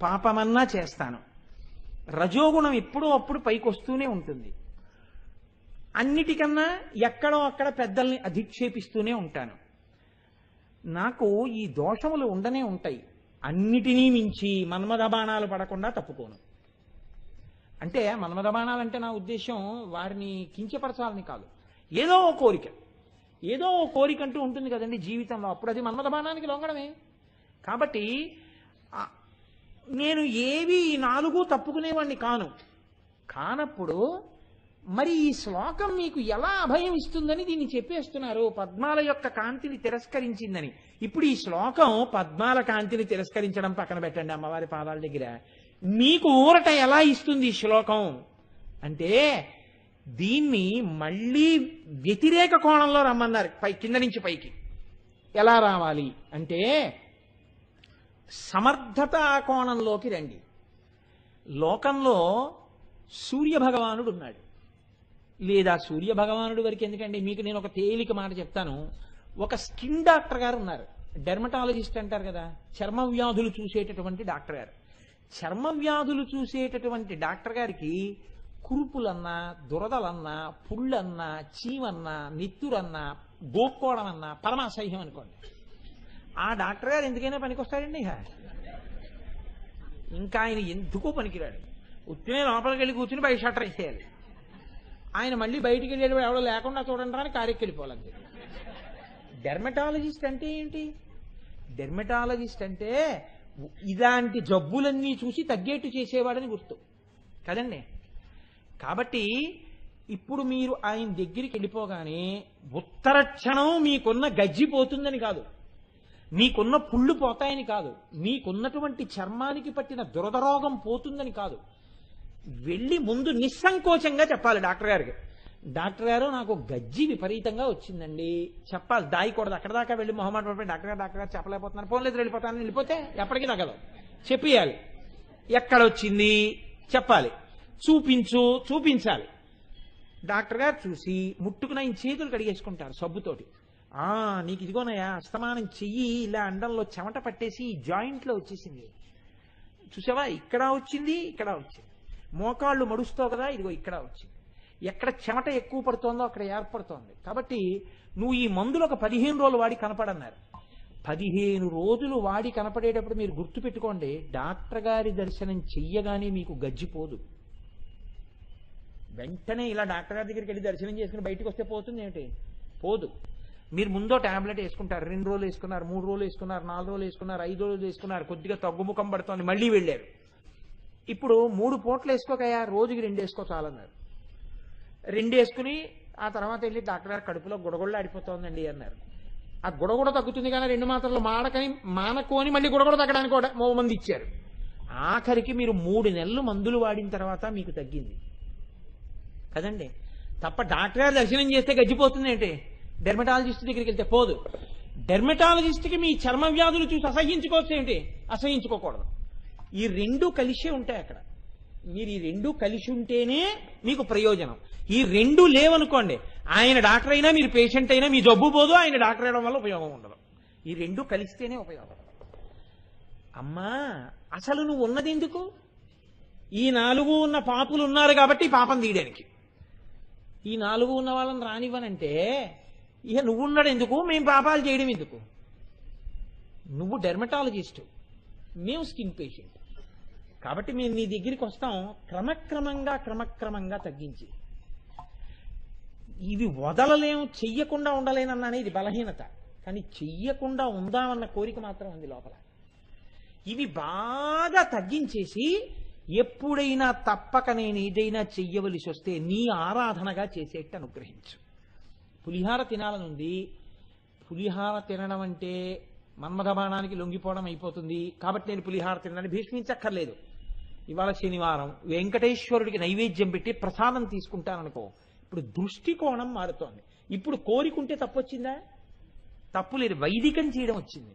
పాపమన్నా చేస్తాను. రజోగుణం ఎప్పుడో అప్పుడు పైకి వస్తూనే ఉంటుంది. అన్నిటికన్నా ఎక్కడో అక్కడ పెద్దల్ని అధిక్షేపిస్తూనే ఉంటాను. నాకు ఈ దోషములు ఉండనే ఉంటాయి. అన్నిటినీ మించి మన్మథ బాణాలు పడకుండా తప్పుకోను. అంటే మన్మథ బాణాలంటే నా ఉద్దేశం వారిని కించపరచాలని కాదు. ఏదో ఓ కోరిక అంటూ ఉంటుంది కదండి జీవితంలో. అప్పుడు అది మన్మథ బాణానికి లొంగడమే. కాబట్టి నేను ఏవి 4 తప్పుకునేవాడిని కానప్పుడు మరి ఈ శ్లోకం మీకు ఎలా అభయం ఇస్తుందని దీన్ని చెప్పేస్తున్నారు. పద్మాల యొక్క కాంతిని తిరస్కరించిందని. ఇప్పుడు ఈ శ్లోకం పద్మాల కాంతిని తిరస్కరించడం పక్కన పెట్టండి. అమ్మవారి పాదాల దగ్గర మీకు ఊరట ఎలా ఇస్తుంది ఈ శ్లోకం అంటే, దీన్ని మళ్ళీ వ్యతిరేక కోణంలో రమ్మన్నారు. కింద నుంచి పైకి ఎలా రావాలి అంటే, సమర్థతా కోణంలోకి రండి. లోకంలో సూర్యభగవానుడు ఉన్నాడు. లేదా సూర్యభగవానుడి వరకు ఎందుకండి, మీకు నేను ఒక తేలిక మాట చెప్తాను. ఒక స్కిన్ డాక్టర్ గారు ఉన్నారు, డెర్మటాలజిస్ట్ అంటారు కదా, చర్మ వ్యాధులు చూసేటటువంటి డాక్టర్ గారు. చర్మ వ్యాధులు చూసేటటువంటి డాక్టర్ గారికి కురుపులన్నా, దురదలన్నా, పుళ్ళన్నా, చీమన్నా, నెత్తురన్నా, గోక్కోవడం అన్నా పరమాసహ్యం అనుకోండి. ఆ డాక్టర్ గారు ఎందుకైనా పనికొస్తాడండి. ఇంకా ఆయన ఎందుకో పనికిరాడు. ఉత్తినే లోపలికి వెళ్ళి కూర్చుని బయట షట్టర్ వేసేయాలి. ఆయన మళ్ళీ బయటికి వెళ్ళేటప్పుడు ఎవడో లేకుండా చూడండి అని కారెక్కి వెళ్ళిపోవాలంతే. డెర్మటాలజిస్ట్ అంటే ఏంటి? డెర్మటాలజిస్ట్ అంటే ఇలాంటి జబ్బులన్నీ చూసి తగ్గేట్టు చేసేవాడని గుర్తు కదండి. కాబట్టి ఇప్పుడు మీరు ఆయన దగ్గరికి వెళ్ళిపోగానే ఉత్తర క్షణం మీకున్న గజ్జి పోతుందని కాదు, మీకున్న పుళ్ళు పోతాయని కాదు, మీకున్నటువంటి చర్మానికి పట్టిన దురదరోగం పోతుందని కాదు. వెళ్ళి ముందు నిస్సంకోచంగా చెప్పాలి డాక్టర్ గారికి, డాక్టర్ గారు నాకు గజ్జి విపరీతంగా వచ్చిందండి చెప్పాలి. దాయకూడదు. అక్కడ దాకా వెళ్ళి మొహమాట పడిపోయి డాక్టర్ గారు చెప్పలేకపోతున్నాను, ఫోన్ లేదు వెళ్ళిపోతానని వెళ్ళిపోతే ఎప్పటికీ తగ్గదు. చెప్పియాలి. ఎక్కడొచ్చింది చెప్పాలి, చూపించాలి. డాక్టర్ గారు చూసి ముట్టుకున్న ఆయన చేతులు కడిగేసుకుంటారు సబ్బుతోటి. నీకు ఇదిగోనయా అస్తమానం చెయ్యి ఇలా అండంలో చెమట పట్టేసి ఈ జాయింట్లో వచ్చేసింది, చూసావా ఇక్కడ వచ్చింది, ఇక్కడ వచ్చింది. మోకాళ్ళు మడుస్తావు కదా, ఇదిగో ఇక్కడ వచ్చింది. ఎక్కడ చెమట ఎక్కువ పడుతోందో అక్కడ ఏర్పడుతోంది. కాబట్టి నువ్వు ఈ మందులు ఒక 15 రోజులు వాడి కనపడన్నారు. 15 రోజులు వాడి కనపడేటప్పుడు మీరు గుర్తు పెట్టుకోండి, డాక్టర్ గారి దర్శనం చెయ్యగానే మీకు గజ్జిపోదు. వెంటనే ఇలా డాక్టర్ గారి దగ్గరికి వెళ్ళి దర్శనం చేసుకుని బయటకు వస్తే పోతుంది ఏమిటి? పోదు. మీరు ముందో టాబ్లెట్ వేసుకుంటారు, 2 రోజులు వేసుకున్నారు, 3 రోజులు వేసుకున్నారు, 4 రోజులు వేసుకున్నారు, 5 రోజులు వేసుకున్నారు, కొద్దిగా తగ్గుముఖం పడుతోంది, మళ్ళీ వెళ్ళారు. ఇప్పుడు 3 పూటలు వేసుకోకయా, రోజుకి 2 వేసుకో చాలన్నారు. 2 వేసుకుని ఆ తర్వాత వెళ్ళి డాక్టర్ గారు కడుపులో గుడగొడలు ఆడిపోతోందండి అన్నారు. ఆ గుడగొడ తగ్గుతుంది కానీ 2 మాత్రలు మానకోని మళ్ళీ గుడగొడ తగ్గడానికి కూడా 3 మంది ఇచ్చారు. ఆఖరికి మీరు 3 నెలలు మందులు వాడిన తర్వాత మీకు తగ్గింది కదండి. తప్ప డాక్టర్ గారు దర్శనం చేస్తే గజ్జిపోతుంది ఏంటి? డెర్మటాలజిస్ట్ దగ్గరికి వెళ్తే పోదు. డెర్మటాలజిస్ట్కి మీ చర్మ వ్యాధులు చూసి అసహించుకోవచ్చు ఏంటి? అసహించుకోకూడదు. ఈ 2 కలిసే ఉంటాయి అక్కడ. మీరు ఈ 2 కలిసి ఉంటేనే మీకు ప్రయోజనం. ఈ 2 లేవనుకోండి, ఆయన డాక్టర్ అయినా మీరు పేషెంట్ అయినా మీ జబ్బు పోదు, ఆయన డాక్టర్ అయ్యడం వల్ల ఉపయోగం ఉండదు. ఈ 2 కలిస్తేనే ఉపయోగం. అమ్మా అసలు నువ్వు ఉన్నది ఎందుకు? ఈ 4 ఉన్న పాపులు ఉన్నారు కాబట్టి పాపం తీయడానికి. ఈ 4 ఉన్న వాళ్ళని రానివ్వనంటే ఇక నువ్వు ఉన్నాడు ఎందుకు, మేము పాపాలు చేయడం ఎందుకు? నువ్వు డెర్మటాలజిస్టు, మేము స్కిన్ పేషెంట్. కాబట్టి మేము నీ దగ్గరికి వస్తాం క్రమక్రమంగా తగ్గించి. ఇవి వదలలేము, చెయ్యకుండా ఉండలేనన్నది ఇది బలహీనత. కానీ చెయ్యకుండా ఉందామన్న కోరిక మాత్రం ఉంది లోపల. ఇవి బాగా తగ్గించేసి ఎప్పుడైనా తప్పక నేను ఏదైనా చెయ్యవలసి వస్తే నీ ఆరాధనగా చేసేట్టు అనుగ్రహించు. పులిహార తినాలనుంది, పులిహార తినడం అంటే మన్మథబాణానికి లొంగిపోవడం అయిపోతుంది కాబట్టి నేను పులిహార తినని భీష్మించక్కర్లేదు. ఇవాళ శనివారం వెంకటేశ్వరుడికి నైవేద్యం పెట్టి ప్రసాదం తీసుకుంటాననుకో, ఇప్పుడు దృష్టికోణం మారుతోంది. ఇప్పుడు కోరికుంటే తప్పొచ్చిందా? తప్పు లేదు, వైదికం చేయడం వచ్చింది,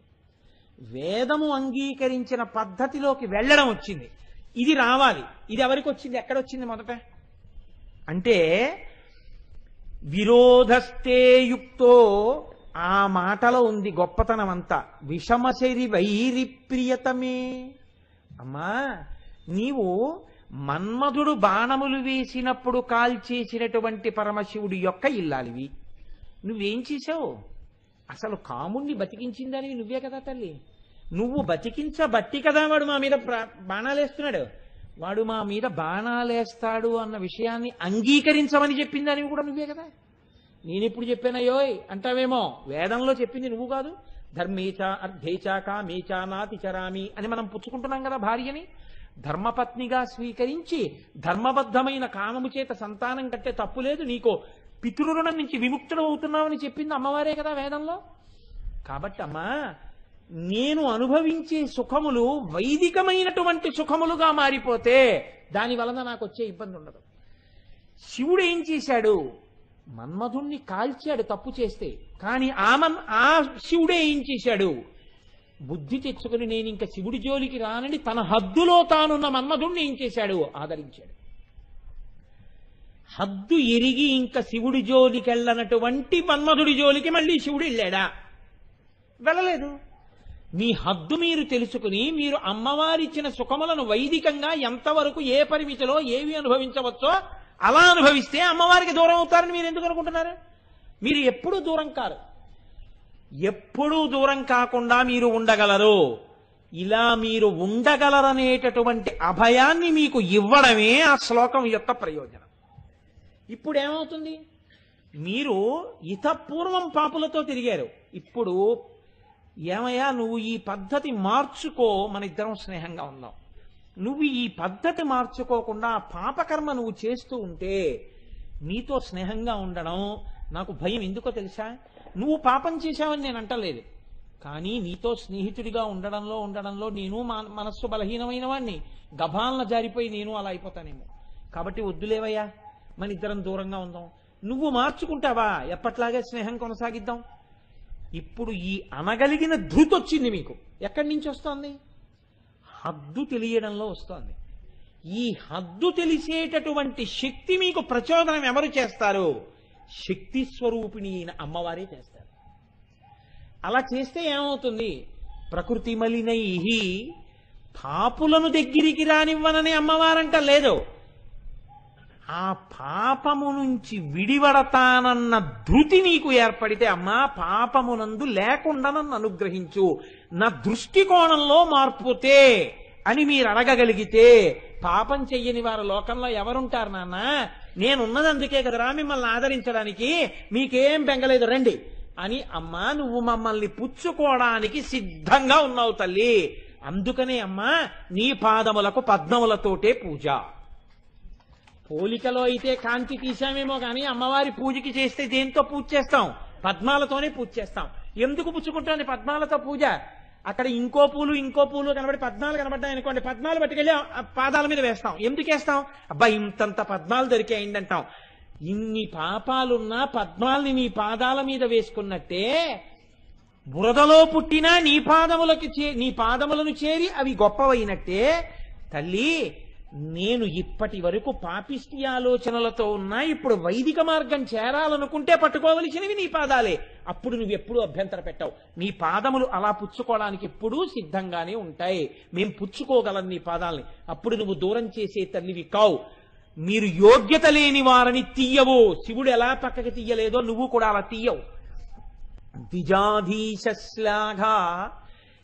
వేదము అంగీకరించిన పద్ధతిలోకి వెళ్ళడం వచ్చింది. ఇది రావాలి. ఇది ఎవరికి వచ్చింది? ఎక్కడొచ్చింది మొదట అంటే విరోధస్తే యుక్తో, ఆ మాటలో ఉంది గొప్పతనం అంతా. విషమశరి వైరి ప్రియతమే. అమ్మా నీవు మన్మధుడు బాణములు వేసినప్పుడు కాల్చేసినటువంటి పరమశివుడి యొక్క ఇల్లాలివి. నువ్వేం చేశావు? అసలు కాముణ్ణి బతికించిందని నువ్వే కదా తల్లి. నువ్వు బతికించబట్టి కదా వాడు మా మీద బాణాలేస్తున్నాడు. వాడు మా మీద బాణాలేస్తాడు అన్న విషయాన్ని అంగీకరించమని చెప్పిందని కూడా నువ్వే కదా. నేనెప్పుడు చెప్పానయ్యోయ్ అంటావేమో, వేదంలో చెప్పింది నువ్వు కాదు. ధర్మేచ అర్ధేచ కామేచ నాతి చరామి అని మనం పుచ్చుకుంటున్నాం కదా భార్యని. ధర్మపత్నిగా స్వీకరించి ధర్మబద్ధమైన కామము చేత సంతానం కట్టే తప్పు లేదు, నీకో పితృరుణం నుంచి విముక్తుడు అవుతున్నావని చెప్పింది అమ్మవారే కదా వేదంలో. కాబట్టి అమ్మా నేను అనుభవించే సుఖములు వైదికమైనటువంటి సుఖములుగా మారిపోతే దాని వలన నాకు వచ్చే ఇబ్బంది ఉండదు. శివుడు ఏం చేశాడు? మన్మధుణ్ణి కాల్చాడు తప్పు చేస్తే. కానీ ఆ శివుడే ఏం చేశాడు? బుద్ధి తెచ్చుకుని నేను ఇంకా శివుడి జోలికి రానని తన హద్దులో తానున్న మన్మధుణ్ణి ఏం చేశాడు? ఆదరించాడు. హద్దు ఎరిగి ఇంకా శివుడి జోలికి వెళ్ళనటువంటి మన్మధుడి జోలికి మళ్ళీ శివుడు వెళ్ళాడా? వెళ్ళలేదు. మీ హద్దు మీరు తెలుసుకుని మీరు అమ్మవారిచ్చిన సుఖములను వైదికంగా ఎంతవరకు ఏ పరిమితిలో ఏవి అనుభవించవచ్చో అలా అనుభవిస్తే అమ్మవారికి దూరం అవుతారని మీరు ఎందుకు అనుకుంటున్నారు? మీరు ఎప్పుడూ దూరం కారు. ఎప్పుడూ దూరం కాకుండా మీరు ఉండగలరు. ఇలా మీరు ఉండగలరనేటటువంటి అభయాన్ని మీకు ఇవ్వడమే ఆ శ్లోకం యొక్క ప్రయోజనం. ఇప్పుడు ఏమవుతుంది? మీరు ఇతపూర్వం పాపులతో తిరిగారు. ఇప్పుడు ఏమయ్యా నువ్వు ఈ పద్ధతి మార్చుకో, మన ఇద్దరం స్నేహంగా ఉందాం. నువ్వు ఈ పద్ధతి మార్చుకోకుండా పాపకర్మ నువ్వు చేస్తూ ఉంటే నీతో స్నేహంగా ఉండడం నాకు భయం. ఎందుకో తెలుసా? నువ్వు పాపం చేశావని నేను అంటలేదు, కానీ నీతో స్నేహితుడిగా ఉండడంలో నేను మనస్సు బలహీనమైన వాడిని, గభాలన జారిపోయి నేను అలా అయిపోతానేమో. కాబట్టి వద్దులేవయ్యా, మన ఇద్దరం దూరంగా ఉందాం. నువ్వు మార్చుకుంటావా? ఎప్పట్లాగే స్నేహం కొనసాగిద్దాం. ఇప్పుడు ఈ అనగలిగిన ధృతి వచ్చింది మీకు. ఎక్కడి నుంచి వస్తోంది? హద్దు తెలియడంలో వస్తోంది. ఈ హద్దు తెలిసేటటువంటి శక్తి మీకు ప్రచోదనం ఎవరు చేస్తారు? శక్తి స్వరూపిణి అయిన అమ్మవారే చేస్తారు. అలా చేస్తే ఏమవుతుంది? ప్రకృతి మలినై పాపులను దగ్గరికి రానివ్వనని అమ్మవారంట లేదు. ఆ పాపము నుంచి విడివడతానన్న ధృతి నీకు ఏర్పడితే, అమ్మా పాపమునందు లేకుండా నన్ను అనుగ్రహించు, నా దృష్టికోణంలో మార్పుతే అని మీరు అడగగలిగితే, పాపం చెయ్యని వారు లోకంలో ఎవరుంటారు నాన్న? నేనున్నది అందుకే కదరా మిమ్మల్ని ఆదరించడానికి, మీకేం బెంగలేదు రండి అని అమ్మా నువ్వు మమ్మల్ని పుచ్చుకోవడానికి సిద్ధంగా ఉన్నావు తల్లి. అందుకనే అమ్మా నీ పాదములకు పద్మములతోటే పూజ. పోలికలో అయితే కాంతి తీశామేమో కానీ అమ్మవారి పూజకి చేస్తే దేంతో పూజ చేస్తాం? పద్మాలతోనే పూజ చేస్తాం. ఎందుకు పుచ్చుకుంటాను పద్మాలతో పూజ? అక్కడ ఇంకో పూలు కనబడి పద్మాలు కనబడ్డాయి అనుకోండి, పద్మాలు పట్టుకెళ్ళి పాదాల మీద వేస్తాం. ఎందుకు వేస్తాం? అబ్బా ఇంతంత పద్మాలు దొరికాయండి అంటాం. ఇన్ని పాపాలున్నా పద్మాల్ని నీ పాదాల మీద వేసుకున్నట్టే, బురదలో పుట్టినా నీ పాదములను చేరి అవి గొప్పవైనట్టే తల్లి. నేను ఇప్పటి వరకు పాపిష్టి ఆలోచనలతో ఉన్నా, ఇప్పుడు వైదిక మార్గం చేరాలనుకుంటే పట్టుకోవలసినవి నీ పాదాలే. అప్పుడు నువ్వెప్పుడూ అభ్యంతర పెట్టావు. నీ పాదములు అలా పుచ్చుకోవడానికి ఎప్పుడూ సిద్ధంగానే ఉంటాయి. మేం పుచ్చుకోగలం నీ పాదాలని. అప్పుడు నువ్వు దూరం చేసే తల్లివి కావు. మీరు యోగ్యత లేని వారిని తీయవు. శివుడు ఎలా పక్కకి తీయలేదో నువ్వు కూడా అలా తీయవు. ద్విజాధీశ్లాఘా,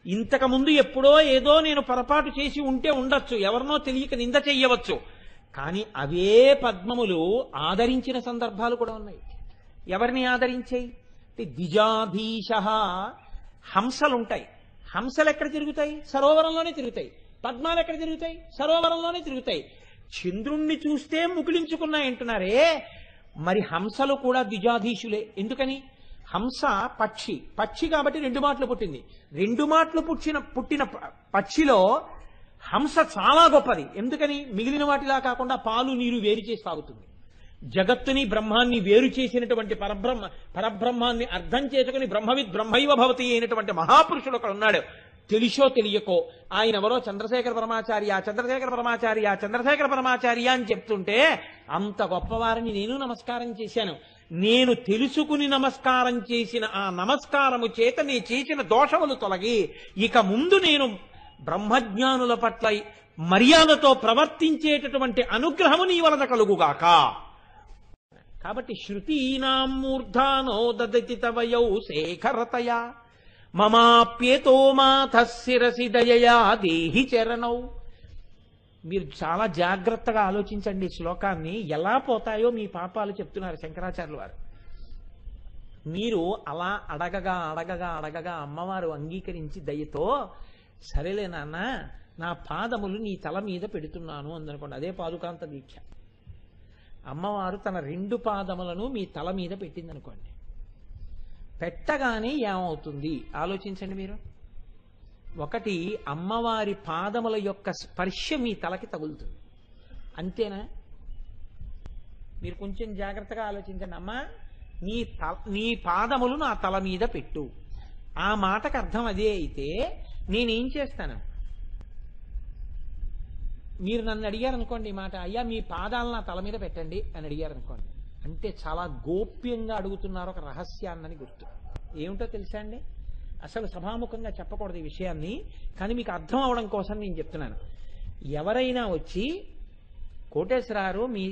ఇంతకుముందు ఎప్పుడో ఏదో నేను పొరపాటు చేసి ఉంటే ఉండొచ్చు, ఎవరినో తెలియక నింద చెయ్యవచ్చు, కానీ అవే పద్మములు ఆదరించిన సందర్భాలు కూడా ఉన్నాయి. ఎవరిని ఆదరించాయి? ద్విజాధీశ. హంసలుంటాయి. హంసలు ఎక్కడ తిరుగుతాయి? సరోవరంలోనే తిరుగుతాయి. పద్మాలు ఎక్కడ తిరుగుతాయి? సరోవరంలోనే తిరుగుతాయి. చంద్రుణ్ణి చూస్తే ముకులించుకున్నాయి అంటున్నారే, మరి హంసలు కూడా ద్విజాధీశులే. ఎందుకని? హంస పక్షి కాబట్టి 2 మాటలు పుట్టింది. 2 మాటలు పుట్టిన పక్షిలో హంస చాలా గొప్పది. ఎందుకని? మిగిలిన వాటిలా కాకుండా పాలు నీరు వేరు చేసి తాగుతుంది. జగత్తుని బ్రహ్మాన్ని వేరు చేసినటువంటి పరబ్రహ్మాన్ని అర్థం చేసుకుని బ్రహ్మవిద్ బ్రహ్మైవ భవతి అయినటువంటి మహాపురుషుడు ఒకడు ఉన్నాడు. తెలిసో తెలియకో ఆయన ఎవరో చంద్రశేఖర పరమాచార్య అని చెప్తుంటే, అంత గొప్పవారిని నేను నమస్కారం చేశాను. నేను తెలుసుకుని నమస్కారం చేసిన ఆ నమస్కారము చేత నీ చేసిన దోషములు తొలగి, ఇక ముందు నేను బ్రహ్మజ్ఞానుల పట్ల మర్యాదతో ప్రవర్తించేటటువంటి అనుగ్రహము నీ వలన కలుగుగాక. కాబట్టి శృతీనాం మూర్ధానో దదతి తవయౌ శేఖరతయా మమాప్యేతో మాథ శిరసి దయయా దేహి చరణౌ. మీరు చాలా జాగ్రత్తగా ఆలోచించండి. శ్లోకాన్ని ఎలా పోతాయో మీ పాపాలు చెప్తున్నారు శంకరాచార్యులు వారు. మీరు అలా అడగగా అమ్మవారు అంగీకరించి దయతో, సరేలే నాన్న నా పాదములు నీ తల మీద పెడుతున్నాను అందనుకోండి. అదే పాదుకాంత దీక్ష. అమ్మవారు తన 2 పాదములను మీ తల మీద పెట్టిందనుకోండి. పెట్టగానే ఏమవుతుంది ఆలోచించండి మీరు. ఒకటి, అమ్మవారి పాదముల యొక్క స్పర్శ మీ తలకి తగులుతుంది. అంతేనా? మీరు కొంచెం జాగ్రత్తగా ఆలోచించండి. అమ్మా నీ పాదములు నా తల మీద పెట్టు. ఆ మాటకు అర్థం అదే అయితే నేనేం చేస్తాను? మీరు నన్ను అడిగారనుకోండి ఈ మాట, అయ్యా మీ పాదాలు నా తల మీద పెట్టండి అని అడిగారనుకోండి, అంటే చాలా గోప్యంగా అడుగుతున్నారు ఒక రహస్యాన్నని గుర్తు. ఏమిటో తెలుసా అండి? అసలు సభాముఖంగా చెప్పకూడదు ఈ విషయాన్ని, కానీ మీకు అర్థం అవడం కోసం నేను చెప్తున్నాను. ఎవరైనా వచ్చి కోటేశ్వరారు మీ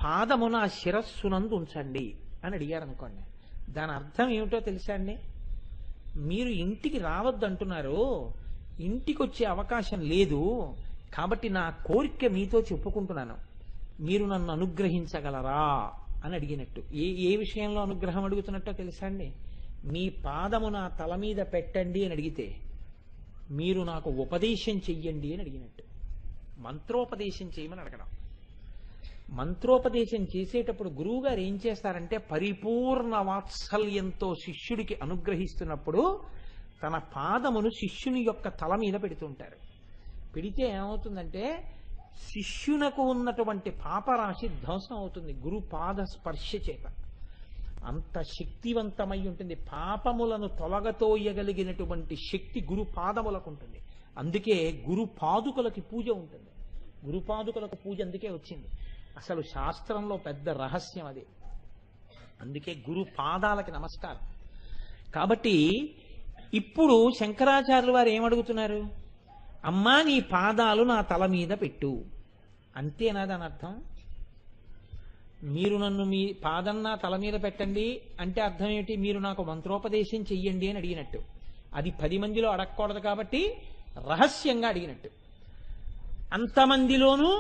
పాదమున ఆ శిరస్సునందు ఉంచండి అని అడిగారనుకోండి, దాని అర్థం ఏమిటో తెలుసా అండి? మీరు ఇంటికి రావద్దంటున్నారు, ఇంటికి వచ్చే అవకాశం లేదు, కాబట్టి నా కోరిక మీతో చెప్పుకుంటున్నాను, మీరు నన్ను అనుగ్రహించగలరా అని అడిగినట్టు. ఏ విషయంలో అనుగ్రహం అడుగుతున్నట్టో తెలుసా అండి? మీ పాదము నా తల మీద పెట్టండి అని అడిగితే మీరు నాకు ఉపదేశం చెయ్యండి అని అడిగినట్టు. మంత్రోపదేశం చేయమని అడగడం. మంత్రోపదేశం చేసేటప్పుడు గురువు గారు ఏం చేస్తారంటే, పరిపూర్ణ వాత్సల్యంతో శిష్యుడికి అనుగ్రహిస్తున్నప్పుడు తన పాదమును శిష్యుని యొక్క తల మీద పెడుతుంటారు. పెడితే ఏమవుతుందంటే శిష్యునకు ఉన్నటువంటి పాపరాశి ధ్వంసం అవుతుంది గురు పాద స్పర్శ చేత. అంత శక్తివంతమై ఉంటుంది. పాపములను తొలగతోయగలిగినటువంటి శక్తి గురు పాదములకు ఉంటుంది. అందుకే గురు పాదుకలకి పూజ ఉంటుంది. గురు పాదుకలకు పూజ అందుకే వచ్చింది. అసలు శాస్త్రంలో పెద్ద రహస్యం అది. అందుకే గురు పాదాలకి నమస్కారం. కాబట్టి ఇప్పుడు శంకరాచార్యులు వారు ఏమడుగుతున్నారు? అమ్మా నీ పాదాలు నా తల మీద పెట్టు, అంతేనా దాని అర్థం? మీరు నన్ను మీ పాదం నా తల మీద పెట్టండి అంటే అర్థం ఏమిటి? మీరు నాకు మంత్రోపదేశం చెయ్యండి అని అడిగినట్టు. అది 10 మందిలో అడగకూడదు కాబట్టి రహస్యంగా అడిగినట్టు. అంతమందిలోనూ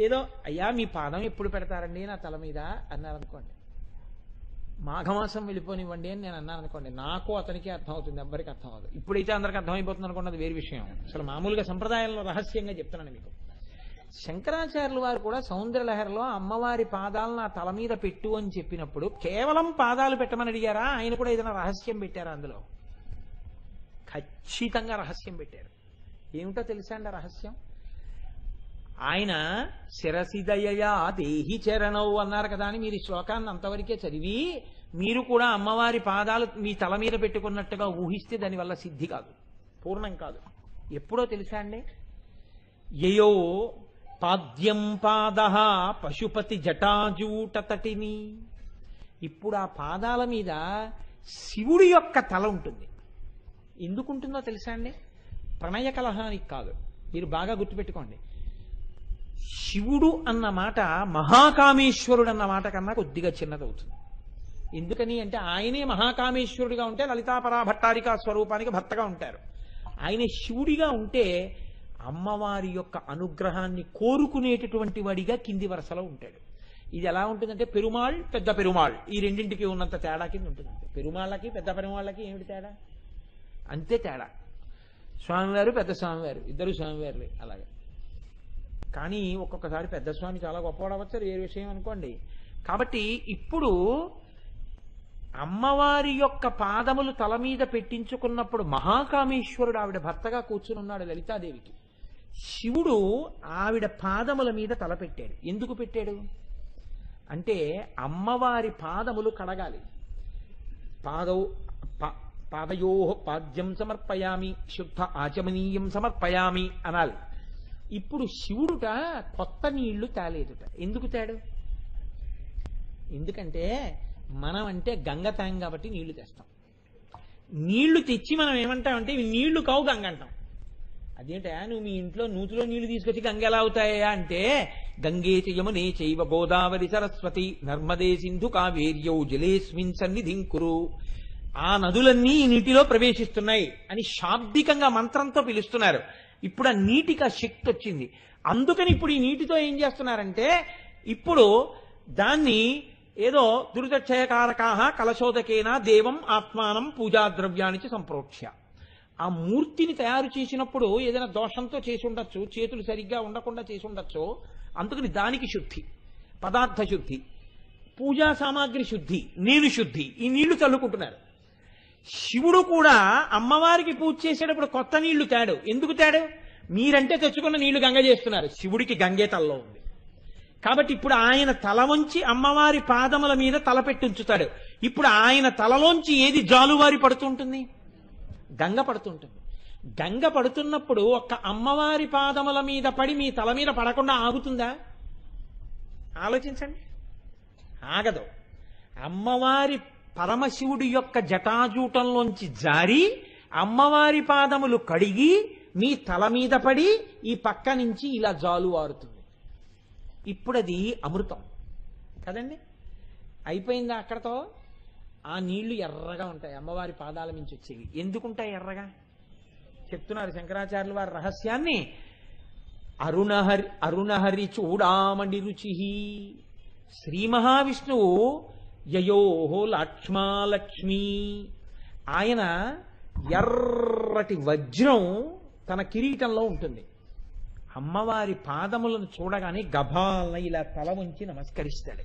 ఏదో అయ్యా మీ పాదం ఎప్పుడు పెడతారండి నా తల మీద అన్నారనుకోండి, మాఘమాసం వెళ్ళిపోనివ్వండి అని నేను అన్నాను అనుకోండి, నాకు అతనికి అర్థం అవుతుంది, ఎవ్వరికి అర్థం అవుతుంది. ఇప్పుడైతే అందరికి అర్థమైపోతుంది అనుకోండి, అది వేరే విషయం. అసలు మామూలుగా సంప్రదాయంలో రహస్యంగా చెప్తున్నాను మీకు. శంకరాచార్యులు వారు కూడా సౌందర్యలహరిలో అమ్మవారి పాదాలను ఆ తల మీద పెట్టు అని చెప్పినప్పుడు కేవలం పాదాలు పెట్టమని అడిగారా? ఆయన కూడా ఏదైనా రహస్యం పెట్టారా అందులో? ఖచ్చితంగా రహస్యం పెట్టారు. ఏమిటో తెలుసా అండి రహస్యం? ఆయన శిరసిదయయా దేహి చరణౌ అన్నారు కదా అని మీరు ఈ శ్లోకాన్ని అంతవరకే చదివి మీరు కూడా అమ్మవారి పాదాలు మీ తల మీద పెట్టుకున్నట్టుగా ఊహిస్తే దానివల్ల సిద్ధి కాదు, పూర్ణం కాదు. ఎప్పుడో తెలుసా అండి? యయో పాద్యం పాద పశుపతి జటాజూటతటిని. ఇప్పుడు ఆ పాదాల మీద శివుడి యొక్క తల ఉంటుంది. ఎందుకుంటుందో తెలుసా అండి? ప్రణయ కలహానికి కాదు. మీరు బాగా గుర్తుపెట్టుకోండి. శివుడు అన్న మాట మహాకామేశ్వరుడు అన్న మాట కన్నా కొద్దిగా చిన్నదవుతుంది. ఎందుకని అంటే ఆయనే మహాకామేశ్వరుడిగా ఉంటే లలితాపరా భట్టారికా స్వరూపానికి భర్తగా ఉంటారు. ఆయన శివుడిగా ఉంటే అమ్మవారి యొక్క అనుగ్రహాన్ని కోరుకునేటటువంటి వాడిగా కింది వరుసలో ఉంటాడు. ఇది ఎలా ఉంటుందంటే పెరుమాళ్ పెద్ద పెరుమాళ్ ఈ రెండింటికి ఉన్నంత తేడా కింద ఉంటుందంటే. పెరుమాళ్ళకి పెద్ద పెరుమాళ్ళకి ఏమిటి తేడా? అంతే తేడా. స్వామివారు పెద్ద స్వామివారు ఇద్దరు స్వామివారులే అలాగే. కానీ ఒక్కొక్కసారి పెద్ద స్వామి చాలా గొప్పవాడవచ్చు, ఏ విషయం అనుకోండి. కాబట్టి ఇప్పుడు అమ్మవారి యొక్క పాదములు తల మీద పెట్టించుకున్నప్పుడు మహాకామేశ్వరుడు ఆవిడ భర్తగా కూర్చుని ఉన్నాడు లలితాదేవికి. శివుడు ఆవిడ పాదముల మీద తల పెట్టాడు. ఎందుకు పెట్టాడు అంటే అమ్మవారి పాదములు కడగాలి. పాదయో పాద్యం సమర్పయామి శుద్ధ ఆచమనీయం సమర్పయామి అనాలి. ఇప్పుడు శివుడుట కొత్త నీళ్లు తేలేదుట. ఎందుకు తేడు? ఎందుకంటే మనం అంటే గంగ తాం కాబట్టి నీళ్లు తెస్తాం. నీళ్లు తెచ్చి మనం ఏమంటామంటే ఇవి నీళ్లు కావు గంగ అంటాం. అదేంటా నువ్వు మీ ఇంట్లో నూతిలో నీళ్లు తీసుకొచ్చి గంగ ఎలా అవుతాయా అంటే గంగే చ యమునే చైవ గోదావరి సరస్వతి నర్మదే సింధు కావేర్యౌ జలేస్మిన్ సన్నిధిం కురు. ఆ నదులన్నీ ఈ నీటిలో ప్రవేశిస్తున్నాయి అని శాబ్దికంగా మంత్రంతో పిలుస్తున్నారు. ఇప్పుడు ఆ నీటికి ఆ శక్తి వచ్చింది. అందుకని ఇప్పుడు ఈ నీటితో ఏం చేస్తున్నారంటే ఇప్పుడు దాన్ని ఏదో దురితక్షయకారకాహ కలశోదకేన దేవం ఆత్మానం పూజాద్రవ్యానికి సంప్రోక్ష్య. ఆ మూర్తిని తయారు చేసినప్పుడు ఏదైనా దోషంతో చేసి ఉండొచ్చు, చేతులు సరిగ్గా ఉండకుండా చేసి ఉండొచ్చు. అందుకని దానికి శుద్ధి, పదార్థ శుద్ధి, పూజా సామాగ్రి శుద్ధి, నీళ్లు శుద్ధి, ఈ నీళ్లు చల్లుకుంటున్నారు. శివుడు కూడా అమ్మవారికి పూజ చేసేటప్పుడు కొత్త నీళ్లు తేడు. ఎందుకు తేడు? మీరంటే తెచ్చుకున్న నీళ్లు గంగ చేస్తున్నారు. శివుడికి గంగే తలలో ఉంది కాబట్టి ఇప్పుడు ఆయన తల వంచి అమ్మవారి పాదముల మీద తల పెట్టి ఉంచుతాడు. ఇప్పుడు ఆయన తలలోంచి ఏది జాలువారి పడుతుంటుంది? గంగ పడుతుంటుంది. గంగ పడుతున్నప్పుడు ఒక్క అమ్మవారి పాదముల మీద పడి మీ తల మీద పడకుండా ఆగుతుందా? ఆలోచించండి. ఆగదు. అమ్మవారి పరమశివుడి యొక్క జటాజూటంలోంచి జారి అమ్మవారి పాదములు కడిగి మీ తల మీద పడి ఈ పక్క నుంచి ఇలా జాలువారుతుంది. ఇప్పుడు అది అమృతం కదండి. అయిపోయిందా అక్కడతో? ఆ నీళ్లు ఎర్రగా ఉంటాయి, అమ్మవారి పాదాల నుంచి వచ్చేవి. ఎందుకుంటాయి ఎర్రగా? చెప్తున్నారు శంకరాచార్యులు వారి రహస్యాన్ని. అరుణహరి చూడామణి రుచి. శ్రీ మహావిష్ణువు యయోహో లక్ష్మాలక్ష్మి. ఆయన ఎర్రటి వజ్రం తన కిరీటంలో ఉంటుంది. అమ్మవారి పాదములను చూడగానే గభాలన ఇలా తల వంచి నమస్కరిస్తాడు.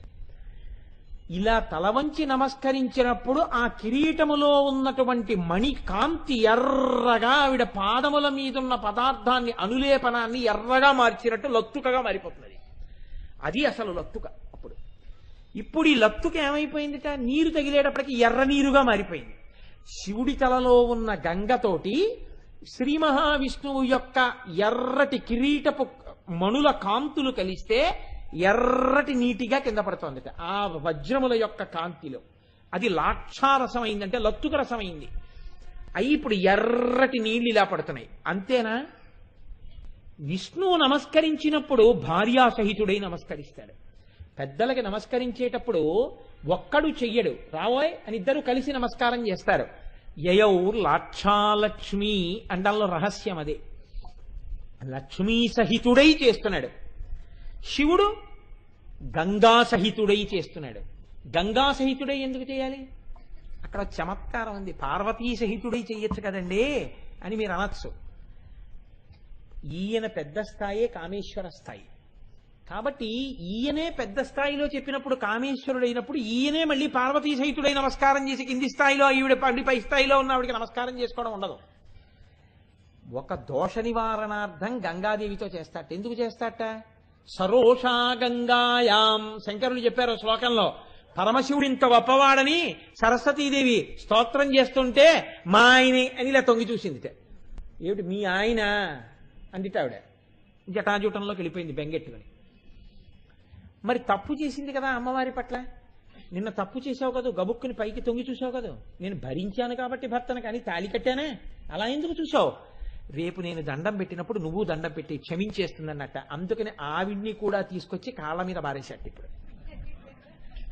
ఇలా తల వంచి నమస్కరించినప్పుడు ఆ కిరీటములో ఉన్నటువంటి మణి కాంతి ఎర్రగా ఆవిడ పాదముల మీదున్న పదార్థాన్ని అనులేపనాన్ని ఎర్రగా మార్చినట్టు లత్తుకగా మారిపోతున్నది. అది అసలు లత్తుక. ఇప్పుడు ఈ లత్తుక ఏమైపోయిందిట? నీరు తగిలేటప్పటికి ఎర్ర నీరుగా మారిపోయింది. శివుడి తలలో ఉన్న గంగతోటి శ్రీ మహావిష్ణువు యొక్క ఎర్రటి కిరీటపు మణుల కాంతులు కలిస్తే ఎర్రటి నీటిగా కింద పడుతోంది ఆ వజ్రముల యొక్క కాంతిలో. అది లాక్షారసం అయిందంటే లత్తుక రసం అయింది. అయి ఇప్పుడు ఎర్రటి నీళ్లు ఇలా పడుతున్నాయి. అంతేనా? విష్ణువు నమస్కరించినప్పుడు భార్యాసహితుడై నమస్కరిస్తాడు. పెద్దలకి నమస్కరించేటప్పుడు ఒక్కడు చెయ్యడు, రావోయ్ అని ఇద్దరు కలిసి నమస్కారం చేస్తారు. యయౌ లాక్షాలక్ష్మి అండంలో రహస్యం అదే. లక్ష్మీ సహితుడై చేస్తున్నాడు. శివుడు గంగా సహితుడై చేస్తున్నాడు. గంగా సహితుడై ఎందుకు చేయాలి? అక్కడ చమత్కారం ఉంది. పార్వతీ సహితుడై చెయ్యొచ్చు కదండి అని మీరు అనొచ్చు. ఈయన పెద్ద స్థాయే కామేశ్వర స్థాయి కాబట్టి ఈయనే పెద్ద స్థాయిలో చెప్పినప్పుడు కామేశ్వరుడైనప్పుడు ఈయనే మళ్ళీ పార్వతీ సహితుడై నమస్కారం చేసి కింది స్థాయిలో ఈవిడ పై స్థాయిలో ఉన్న ఆవిడికి నమస్కారం చేసుకోవడం ఉండదు. ఒక దోష నివారణార్థం గంగాదేవితో చేస్తాట. ఎందుకు చేస్తాట? సరోషా గంగాయాం శంకరులు చెప్పారు శ్లోకంలో. పరమశివుడింత గొప్పవాడని సరస్వతీదేవి స్తోత్రం చేస్తుంటే మా ఆయనే అని ఇలా తొంగి చూసిందిట. ఏమిటి మీ ఆయన అందిట ఆవిడ. జటాజూటంలోకి వెళ్ళిపోయింది బెంగెట్టుకుని. మరి తప్పు చేసింది కదా అమ్మవారి పట్ల. నిన్న తప్పు చేసావు కదా, గబుక్కుని పైకి తొంగి చూసావు కదా, నేను భరించాను కాబట్టి భర్తను కానీ తాళి కట్టానే, అలా ఎందుకు చూసావు? రేపు నేను దండం పెట్టినప్పుడు నువ్వు దండం పెట్టి క్షమించేస్తుందన్నట్ట. అందుకని ఆవిడ్ని కూడా తీసుకొచ్చి కాళ్ళ మీద బారేశాడు ఇప్పుడు.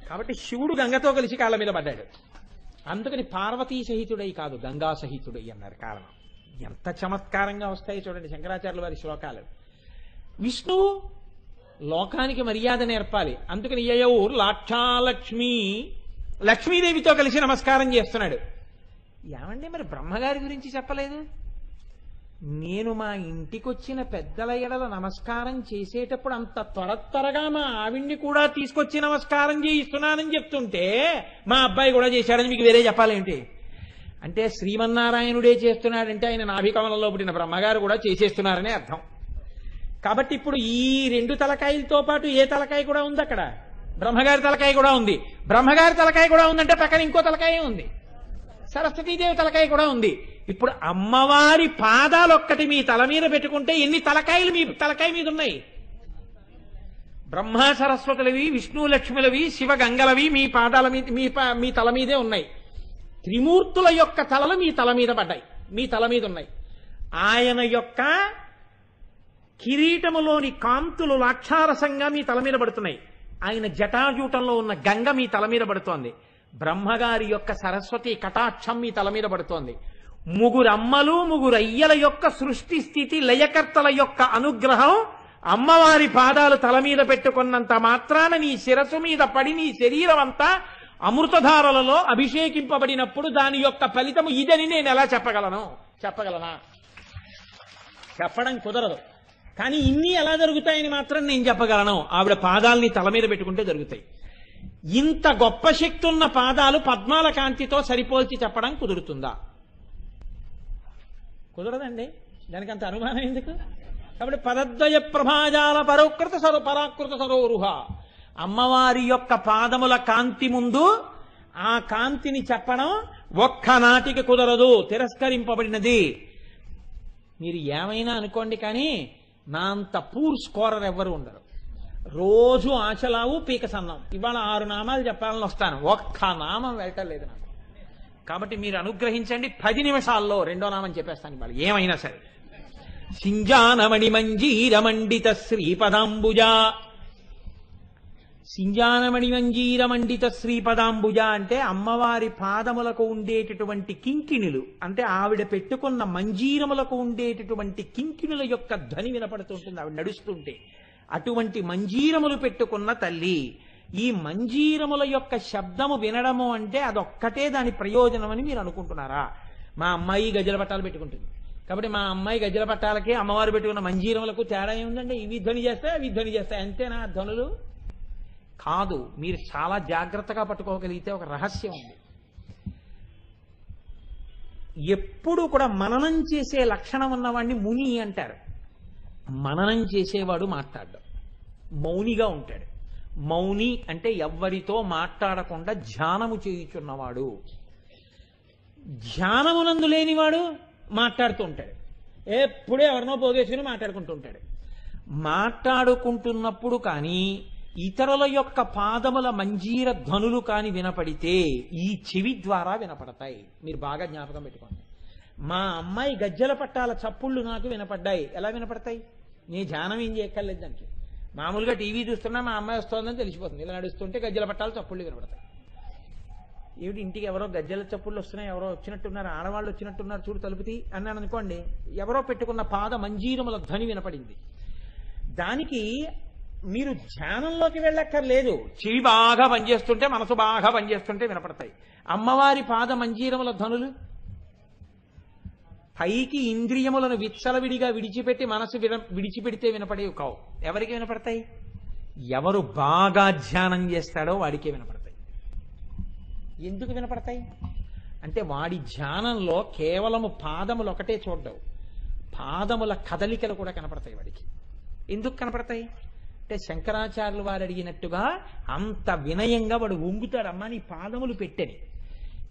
కాబట్టి శివుడు గంగతో కలిసి కాళ్ళ మీద పడ్డాడు. అందుకని పార్వతీ సహితుడై కాదు గంగా సహితుడై అన్నారు. కారణం ఎంత చమత్కారంగా వస్తాయి చూడండి శంకరాచార్యుల వారి శ్లోకాలు. విష్ణువు లోకానికి మర్యాద నేర్పాలి. అందుకని యయౌ లాక్షాలక్ష్మి లక్ష్మీదేవితో కలిసి నమస్కారం చేస్తున్నాడు. ఏమండి మరి బ్రహ్మగారి గురించి చెప్పలేదు? నేను మా ఇంటికొచ్చిన పెద్దల ఎడల నమస్కారం చేసేటప్పుడు అంత త్వరగా మా ఆవిడ్ని కూడా తీసుకొచ్చి నమస్కారం చేయిస్తున్నానని చెప్తుంటే మా అబ్బాయి కూడా చేశాడని మీకు వేరే చెప్పాలేంటి? అంటే శ్రీమన్నారాయణుడే చేస్తున్నాడంటే ఆయన నాభికమలంలో పుట్టిన బ్రహ్మగారు కూడా చేసేస్తున్నారనే అర్థం. కాబట్టి ఇప్పుడు ఈ రెండు తలకాయలతో పాటు ఏ తలకాయ కూడా ఉంది అక్కడ? బ్రహ్మగారి తలకాయ కూడా ఉంది. బ్రహ్మగారి తలకాయ కూడా ఉందంటే పక్కన ఇంకో తలకాయ ఉంది, సరస్వతీదేవి తలకాయ కూడా ఉంది. ఇప్పుడు అమ్మవారి పాదాలు ఒక్కటి మీ తల మీద పెట్టుకుంటే ఎన్ని తలకాయలు మీ తలకాయ మీద ఉన్నాయి? బ్రహ్మ సరస్వతులవి, విష్ణు లక్ష్ములవి, శివ గంగలవి మీ పాదాల మీద మీ తల మీదే ఉన్నాయి. త్రిమూర్తుల యొక్క తలలు మీ తల మీద పడ్డాయి, మీ తల మీద ఉన్నాయి. ఆయన యొక్క కిరీటములోని కాంతులు లాక్షారసంగా మీ తల మీద పడుతున్నాయి. ఆయన జటాజూటంలో ఉన్న గంగ మీ తల మీద పడుతోంది. బ్రహ్మగారి యొక్క సరస్వతి కటాక్షం మీ తల మీద పడుతోంది. ముగ్గురు అమ్మలు ముగ్గురు అయ్యల యొక్క సృష్టి స్థితి లయకర్తల యొక్క అనుగ్రహం అమ్మవారి పాదాలు తల మీద పెట్టుకున్నంత మాత్రాన నీ శిరస్సు మీద పడి నీ శరీరం అంతా అమృతధారలలో అభిషేకింపబడినప్పుడు దాని యొక్క ఫలితము ఇదని నేను ఎలా చెప్పగలనా? చెప్పడం కుదరదు. కానీ ఇన్ని ఎలా జరుగుతాయని మాత్రం నేను చెప్పగలను. ఆవిడ పాదాలని తల మీద పెట్టుకుంటే జరుగుతాయి. ఇంత గొప్ప శక్తి ఉన్న పాదాలు పద్మాల కాంతితో సరిపోల్చి చెప్పడం కుదురుతుందా? కుదరదండి. దానికి అంత అనుమానం ఎందుకు? కాబట్టి పదద్వయ ప్రభాజాల పరాకృత సరోరుహ అమ్మవారి యొక్క పాదముల కాంతి ముందు ఆ కాంతిని చెప్పడం ఒక్కనాటికి కుదరదు, తిరస్కరింపబడినది. మీరు ఏమైనా అనుకోండి కానీ నా అంత పూర్ స్కోరర్ ఎవ్వరు ఉండరు. రోజు ఆశలావు పీక సన్నం. ఇవాళ 6 నామాలు చెప్పాలని వస్తాను, ఒక్క నామం వెళ్ళటలేదు నాకు. కాబట్టి మీరు అనుగ్రహించండి, 10 నిమిషాల్లో 2వ నామం చెప్పేస్తాను ఇవాళ ఏమైనా సరే. సింజానమణి మంజీరమండిత శ్రీపదాంబుజ. సింజానమణి మంజీరమండిత శ్రీపదాంబుజ అంటే అమ్మవారి పాదములకు ఉండేటటువంటి కింకిణులు, అంటే ఆవిడ పెట్టుకున్న మంజీరములకు ఉండేటటువంటి కింకిణుల యొక్క ధ్వని వినపడుతుంటుంది ఆవిడ నడుస్తుంటే. అటువంటి మంజీరములు పెట్టుకున్న తల్లి. ఈ మంజీరముల యొక్క శబ్దము వినడము అంటే అదొక్కటే దాని ప్రయోజనం అని మీరు అనుకుంటున్నారా? మా అమ్మాయి గజల పట్టాలు పెట్టుకుంటుంది కాబట్టి మా అమ్మాయి గజల పట్టాలకి అమ్మవారు పెట్టుకున్న మంజీరములకు తేడా ఏముందండి? ఇవి ధ్వని చేస్తాయి, అవి ధ్వని చేస్తాయి, అంతేనా ధ్వనులు? కాదు. మీరు చాలా జాగ్రత్తగా పట్టుకోగలిగితే ఒక రహస్యం ఉంది. ఎప్పుడు కూడా మననం చేసే లక్షణం ఉన్నవాడిని ముని అంటారు. మననం చేసేవాడు మాట్లాడ్డం, మౌనిగా ఉంటాడు. మౌని అంటే ఎవ్వరితో మాట్లాడకుండా ధ్యానము చేయుచున్నవాడు. ధ్యానమునందు లేనివాడు మాట్లాడుతూ ఉంటాడు. ఎప్పుడూ ఎవరినో పోగేసుకుని మాట్లాడుకుంటూ ఉంటాడు. మాట్లాడుకుంటున్నప్పుడు కానీ ఇతరుల యొక్క పాదముల మంజీర ధ్వనులు కాని వినపడితే ఈ చెవి ద్వారా వినపడతాయి. మీరు బాగా జ్ఞాపకం పెట్టుకోండి. మా అమ్మాయి గజ్జల పట్టాల చప్పుళ్ళు నాకు వినపడ్డాయి. ఎలా వినపడతాయి? నీ ధ్యానం ఏం చేయక్కర్లేదు దానికి. మామూలుగా టీవీ చూస్తున్నా మా అమ్మాయి వస్తుందని తెలిసిపోతుంది. ఇలా నడుస్తుంటే గజ్జల పట్టాల చప్పుళ్ళు వినపడతాయి. ఏమిటి ఇంటికి ఎవరో గజ్జల చప్పుళ్ళు వస్తున్నాయి, ఎవరో వచ్చినట్టున్నారు, ఆడవాళ్ళు వచ్చినట్టున్నారు, చూడు తలుపుతి అన్నాను అనుకోండి, ఎవరో పెట్టుకున్న పాద మంజీరముల ధ్వని వినపడింది. దానికి మీరు ధ్యానంలోకి వెళ్ళక్కర్లేదు. చెవి బాగా పనిచేస్తుంటే, మనసు బాగా పనిచేస్తుంటే వినపడతాయి. అమ్మవారి పాద మంజీరముల ధ్వనులు పైకి ఇంద్రియములను విచ్చలవిడిగా విడిచిపెట్టి మనసు విడిచిపెడితే వినపడేవి కావు. ఎవరికి వినపడతాయి? ఎవరు బాగా ధ్యానం చేస్తాడో వాడికే వినపడతాయి. ఎందుకు వినపడతాయి అంటే వాడి ధ్యానంలో కేవలము పాదములు ఒకటే చూడ్డవు, పాదముల కదలికలు కూడా కనపడతాయి వాడికి. ఎందుకు కనపడతాయి అంటే శంకరాచార్యులు వారు అడిగినట్టుగా అంత వినయంగా వాడు వంగుతాడమ్మా నీ పాదములు పెట్టని.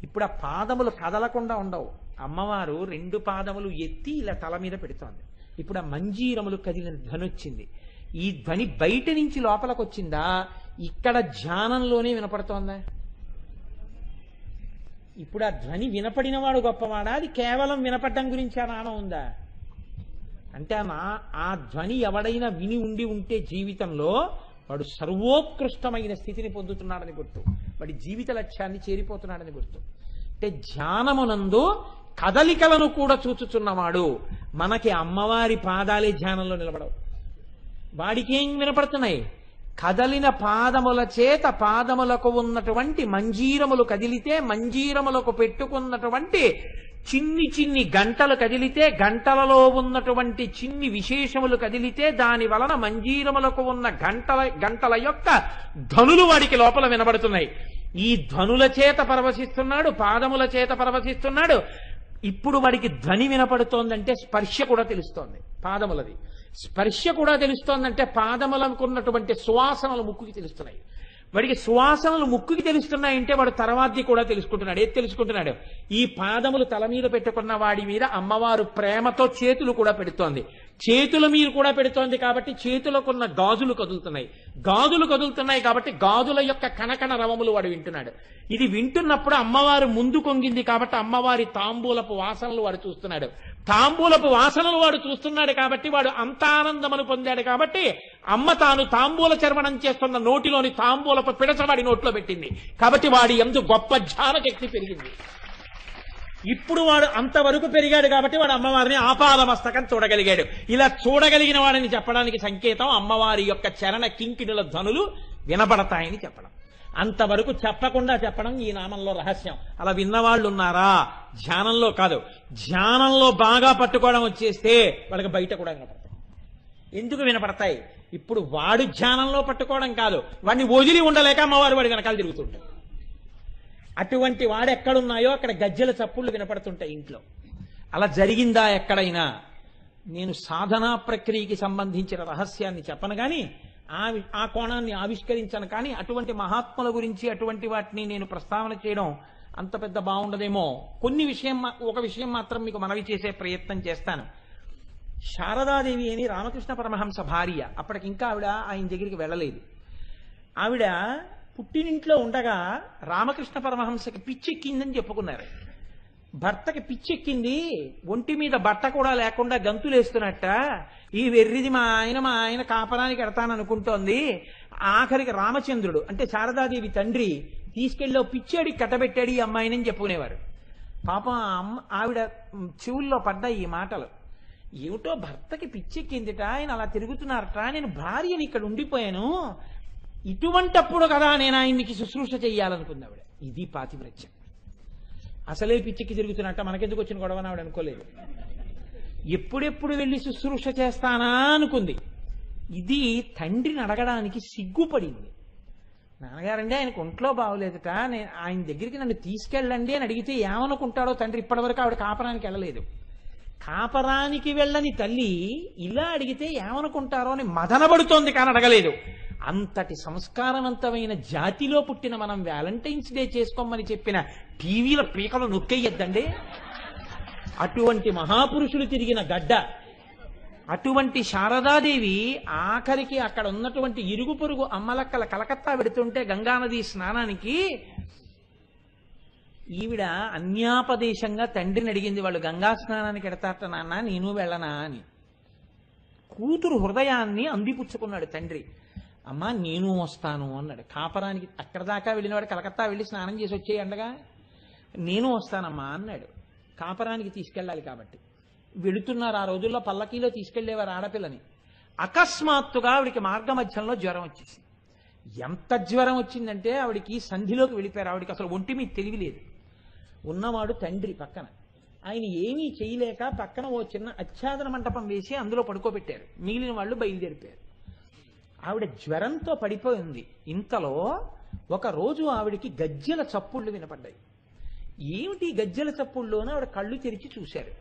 ఇప్పుడు ఆ పాదములు కదలకుండా ఉండవు. అమ్మవారు 2 పాదములు ఎత్తి ఇలా తల మీద పెడుతోంది. ఇప్పుడు ఆ మంజీరములు కదిలిన ధ్వని వచ్చింది. ఈ ధ్వని బయట నుంచి లోపలికి వచ్చిందా, ఇక్కడ ధ్యానంలోనే వినపడుతోందా? ఇప్పుడు ఆ ధ్వని వినపడినవాడు గొప్పవాడా, అది కేవలం వినపడడం గురించి ఆ నామం ఉందా అంటే ఆ ధ్వని ఎవడైనా విని ఉంటే జీవితంలో వాడు సర్వోత్కృష్టమైన స్థితిని పొందుతున్నాడని గుర్తు, వాడి జీవిత లక్ష్యాన్ని చేరిపోతున్నాడని గుర్తు. అంటే ధ్యానమునందు కదలికలను కూడా చూచుచున్నవాడు. మనకి అమ్మవారి పాదాలే ధ్యానంలో నిలబడవు. వాడికి ఏం వినపడుతున్నాయి? కదలిన పాదముల చేత పాదములకు ఉన్నటువంటి మంజీరములు కదిలితే, మంజీరములకు పెట్టుకున్నటువంటి చిన్ని గంటలు కదిలితే, గంటలలో ఉన్నటువంటి చిన్ని విశేషములు కదిలితే, దాని వలన మంజీరములకు ఉన్న గంటల యొక్క ధ్వనులు వాడికి లోపల వినబడుతున్నాయి. ఈ ధ్వనుల చేత పరవశిస్తున్నాడు, పాదముల చేత పరవశిస్తున్నాడు. ఇప్పుడు వాడికి ధ్వని వినపడుతోందంటే స్పర్శ కూడా తెలుస్తోంది పాదములది. స్పర్శ కూడా తెలుస్తోందంటే పాదములకు ఉన్నటువంటి సువాసనలు ముక్కుకి తెలుస్తున్నాయి. వాడికి సువాసనలు ముక్కుకి తెలుస్తున్నాయంటే వాడు తర్వాతది కూడా తెలుసుకుంటున్నాడు. ఏది తెలుసుకుంటున్నాడు? ఈ పాదములు తల మీద పెట్టుకున్న వాడి మీద అమ్మవారు ప్రేమతో చేతులు కూడా పెడుతోంది. చేతుల మీద కూడా పెడుతోంది కాబట్టి చేతులకున్న గాజులు కదులుతున్నాయి. గాజులు కదులుతున్నాయి కాబట్టి గాజుల యొక్క కణకణ రవములు వాడు వింటున్నాడు. ఇది వింటున్నప్పుడు అమ్మవారు ముందు కొంగింది కాబట్టి అమ్మవారి తాంబూలపు వాసనలు వాడు చూస్తున్నాడు. తాంబూలపు వాసనలు వాడు చూస్తున్నాడు కాబట్టి వాడు అంత ఆనందమును పొందాడు. కాబట్టి అమ్మ తాను తాంబూల చర్వణం చేస్తున్న నోటిలోని తాంబూలపు పిడచవాడి నోట్లో పెట్టింది. కాబట్టి వాడి యందు గొప్ప ధ్యాన శక్తి పెరిగింది. ఇప్పుడు వాడు అంతవరకు పెరిగాడు కాబట్టి వాడు అమ్మవారిని ఆపాదమస్తకం చూడగలిగాడు. ఇలా చూడగలిగిన వాడిని చెప్పడానికి సంకేతం అమ్మవారి యొక్క చరణ కింకిణుల ధ్వనులు వినబడతాయని చెప్పడం. అంతవరకు చెప్పకుండా చెప్పడం ఈ నామంలో రహస్యం. అలా విన్నవాళ్ళు ఉన్నారా? ధ్యానంలో కాదు, ధ్యానంలో బాగా పట్టుకోవడం వచ్చేస్తే వాళ్ళకి బయట కూడా వినపడతాయి. ఎందుకు వినపడతాయి? ఇప్పుడు వాడు ధ్యానంలో పట్టుకోవడం కాదు, వాడిని వదిలి ఉండలేక అమ్మవారు వాడి వెనకాల తిరుగుతుంటాయి. అటువంటి వాడు ఎక్కడున్నాయో అక్కడ గజ్జల చప్పుళ్ళు వినపడుతుంటాయి ఇంట్లో. అలా జరిగిందా ఎక్కడైనా? నేను సాధనా ప్రక్రియకి సంబంధించిన రహస్యాన్ని చెప్పను కానీ, ఆ కోణాన్ని ఆవిష్కరించను కానీ, అటువంటి మహాత్ముల గురించి అటువంటి వాటిని నేను ప్రస్తావన చేయడం అంత పెద్ద బాగుండదేమో. ఒక విషయం మాత్రం మీకు మనవి చేసే ప్రయత్నం చేస్తాను. శారదాదేవి అని రామకృష్ణ పరమహంస భార్య. అప్పటికింకా ఆవిడ ఆయన దగ్గరికి వెళ్ళలేదు. ఆవిడ పుట్టినింట్లో ఉండగా రామకృష్ణ పరమహంసకి పిచ్చెక్కిందని చెప్పుకున్నారు. భర్తకి పిచ్చెక్కింది, ఒంటి మీద బట్ట కూడా లేకుండా గంతులేస్తున్నట్ట. ఈ వెర్రిది మా ఆయన కాపరానికి ఎడతాననుకుంటోంది. ఆఖరికి రామచంద్రుడు అంటే శారదాదేవి తండ్రి తీసుకెళ్ళి పిచ్చేడికి కట్టబెట్టాడు ఈ అమ్మాయినని చెప్పుకునేవారు. పాపం ఆవిడ చెవుల్లో పడ్డాయి ఈ మాటలు. ఏమిటో భర్తకి పిచ్చెక్కిందిట, ఆయన అలా తిరుగుతున్నారట, నేను భార్యని ఇక్కడ ఉండిపోయాను, ఇటువంటప్పుడు కదా నేను ఆయన్నికి శుశ్రూష చెయ్యాలనుకుంది ఆవిడ. ఇది పాతివ్రత్యం. అసలే పిచ్చికి తిరుగుతున్నట్ట, మనకెందుకు వచ్చిన గొడవ ఆవిడ అనుకోలేదు. ఎప్పుడెప్పుడు వెళ్ళి శుశ్రూష చేస్తానా అనుకుంది. ఇది తండ్రిని అడగడానికి సిగ్గుపడింది. నాన్నగారండి ఆయనకు ఒంట్లో బాగోలేదుట, నేను ఆయన దగ్గరికి నన్ను తీసుకెళ్ళండి అని అడిగితే ఏమనుకుంటాడో తండ్రి. ఇప్పటివరకు ఆవిడ కాపరానికి వెళ్ళలేదు. కాపరానికి వెళ్ళని తల్లి ఇలా అడిగితే ఏమనుకుంటారో అని మదనబడుతోంది కానీ అడగలేదు. అంతటి సంస్కారవంతమైన జాతిలో పుట్టిన మనం వ్యాలంటైన్స్ డే చేసుకోమని చెప్పిన టీవీల పీకలు నొక్కేయద్దండి. అటువంటి మహాపురుషులు తిరిగిన గడ్డ. అటువంటి శారదాదేవి ఆఖరికి అక్కడ ఉన్నటువంటి ఇరుగు పొరుగు అమ్మలక్కల కలకత్తా పెడుతుంటే గంగానది స్నానానికి ఈవిడ అన్యాపదేశంగా తండ్రిని అడిగింది, వాళ్ళు గంగా స్నానానికి ఎడతారట నాన్న, నేను వెళ్ళనా అని. కూతురు హృదయాన్ని అందిపుచ్చుకున్నాడు తండ్రి. అమ్మా నేను వస్తాను అన్నాడు. కాపరానికి అక్కడ దాకా వెళ్ళినవాడు కలకత్తా వెళ్ళి స్నానం చేసి వచ్చేయండగా, నేను వస్తానమ్మా అన్నాడు. కాపరానికి తీసుకెళ్ళాలి కాబట్టి వెళుతున్నారు. ఆ రోజుల్లో పల్లకీలో తీసుకెళ్లేవారు ఆడపిల్లని. అకస్మాత్తుగా ఆవిడికి మార్గ మధ్యంలో జ్వరం వచ్చేసింది. ఎంత జ్వరం వచ్చిందంటే ఆవిడికి సంధిలోకి వెళ్ళిపోయారు. ఆవిడికి అసలు ఒంటి మీద తెలివి లేదు. ఉన్నవాడు తండ్రి పక్కన. ఆయన ఏమీ చేయలేక పక్కన ఓ చిన్న ఆచ్ఛాదన మంటపం వేసి అందులో పడుకోబెట్టారు. మిగిలిన వాళ్ళు బయలుదేరిపోయారు. ఆవిడ జ్వరంతో పడిపోయింది. ఇంతలో ఒక రోజు ఆవిడికి గజ్జెల చప్పుళ్ళు వినపడ్డాయి. ఏమిటి గజ్జెల చప్పుళ్ళలోనూ ఆవిడ కళ్ళు తెరిచి చూశారు.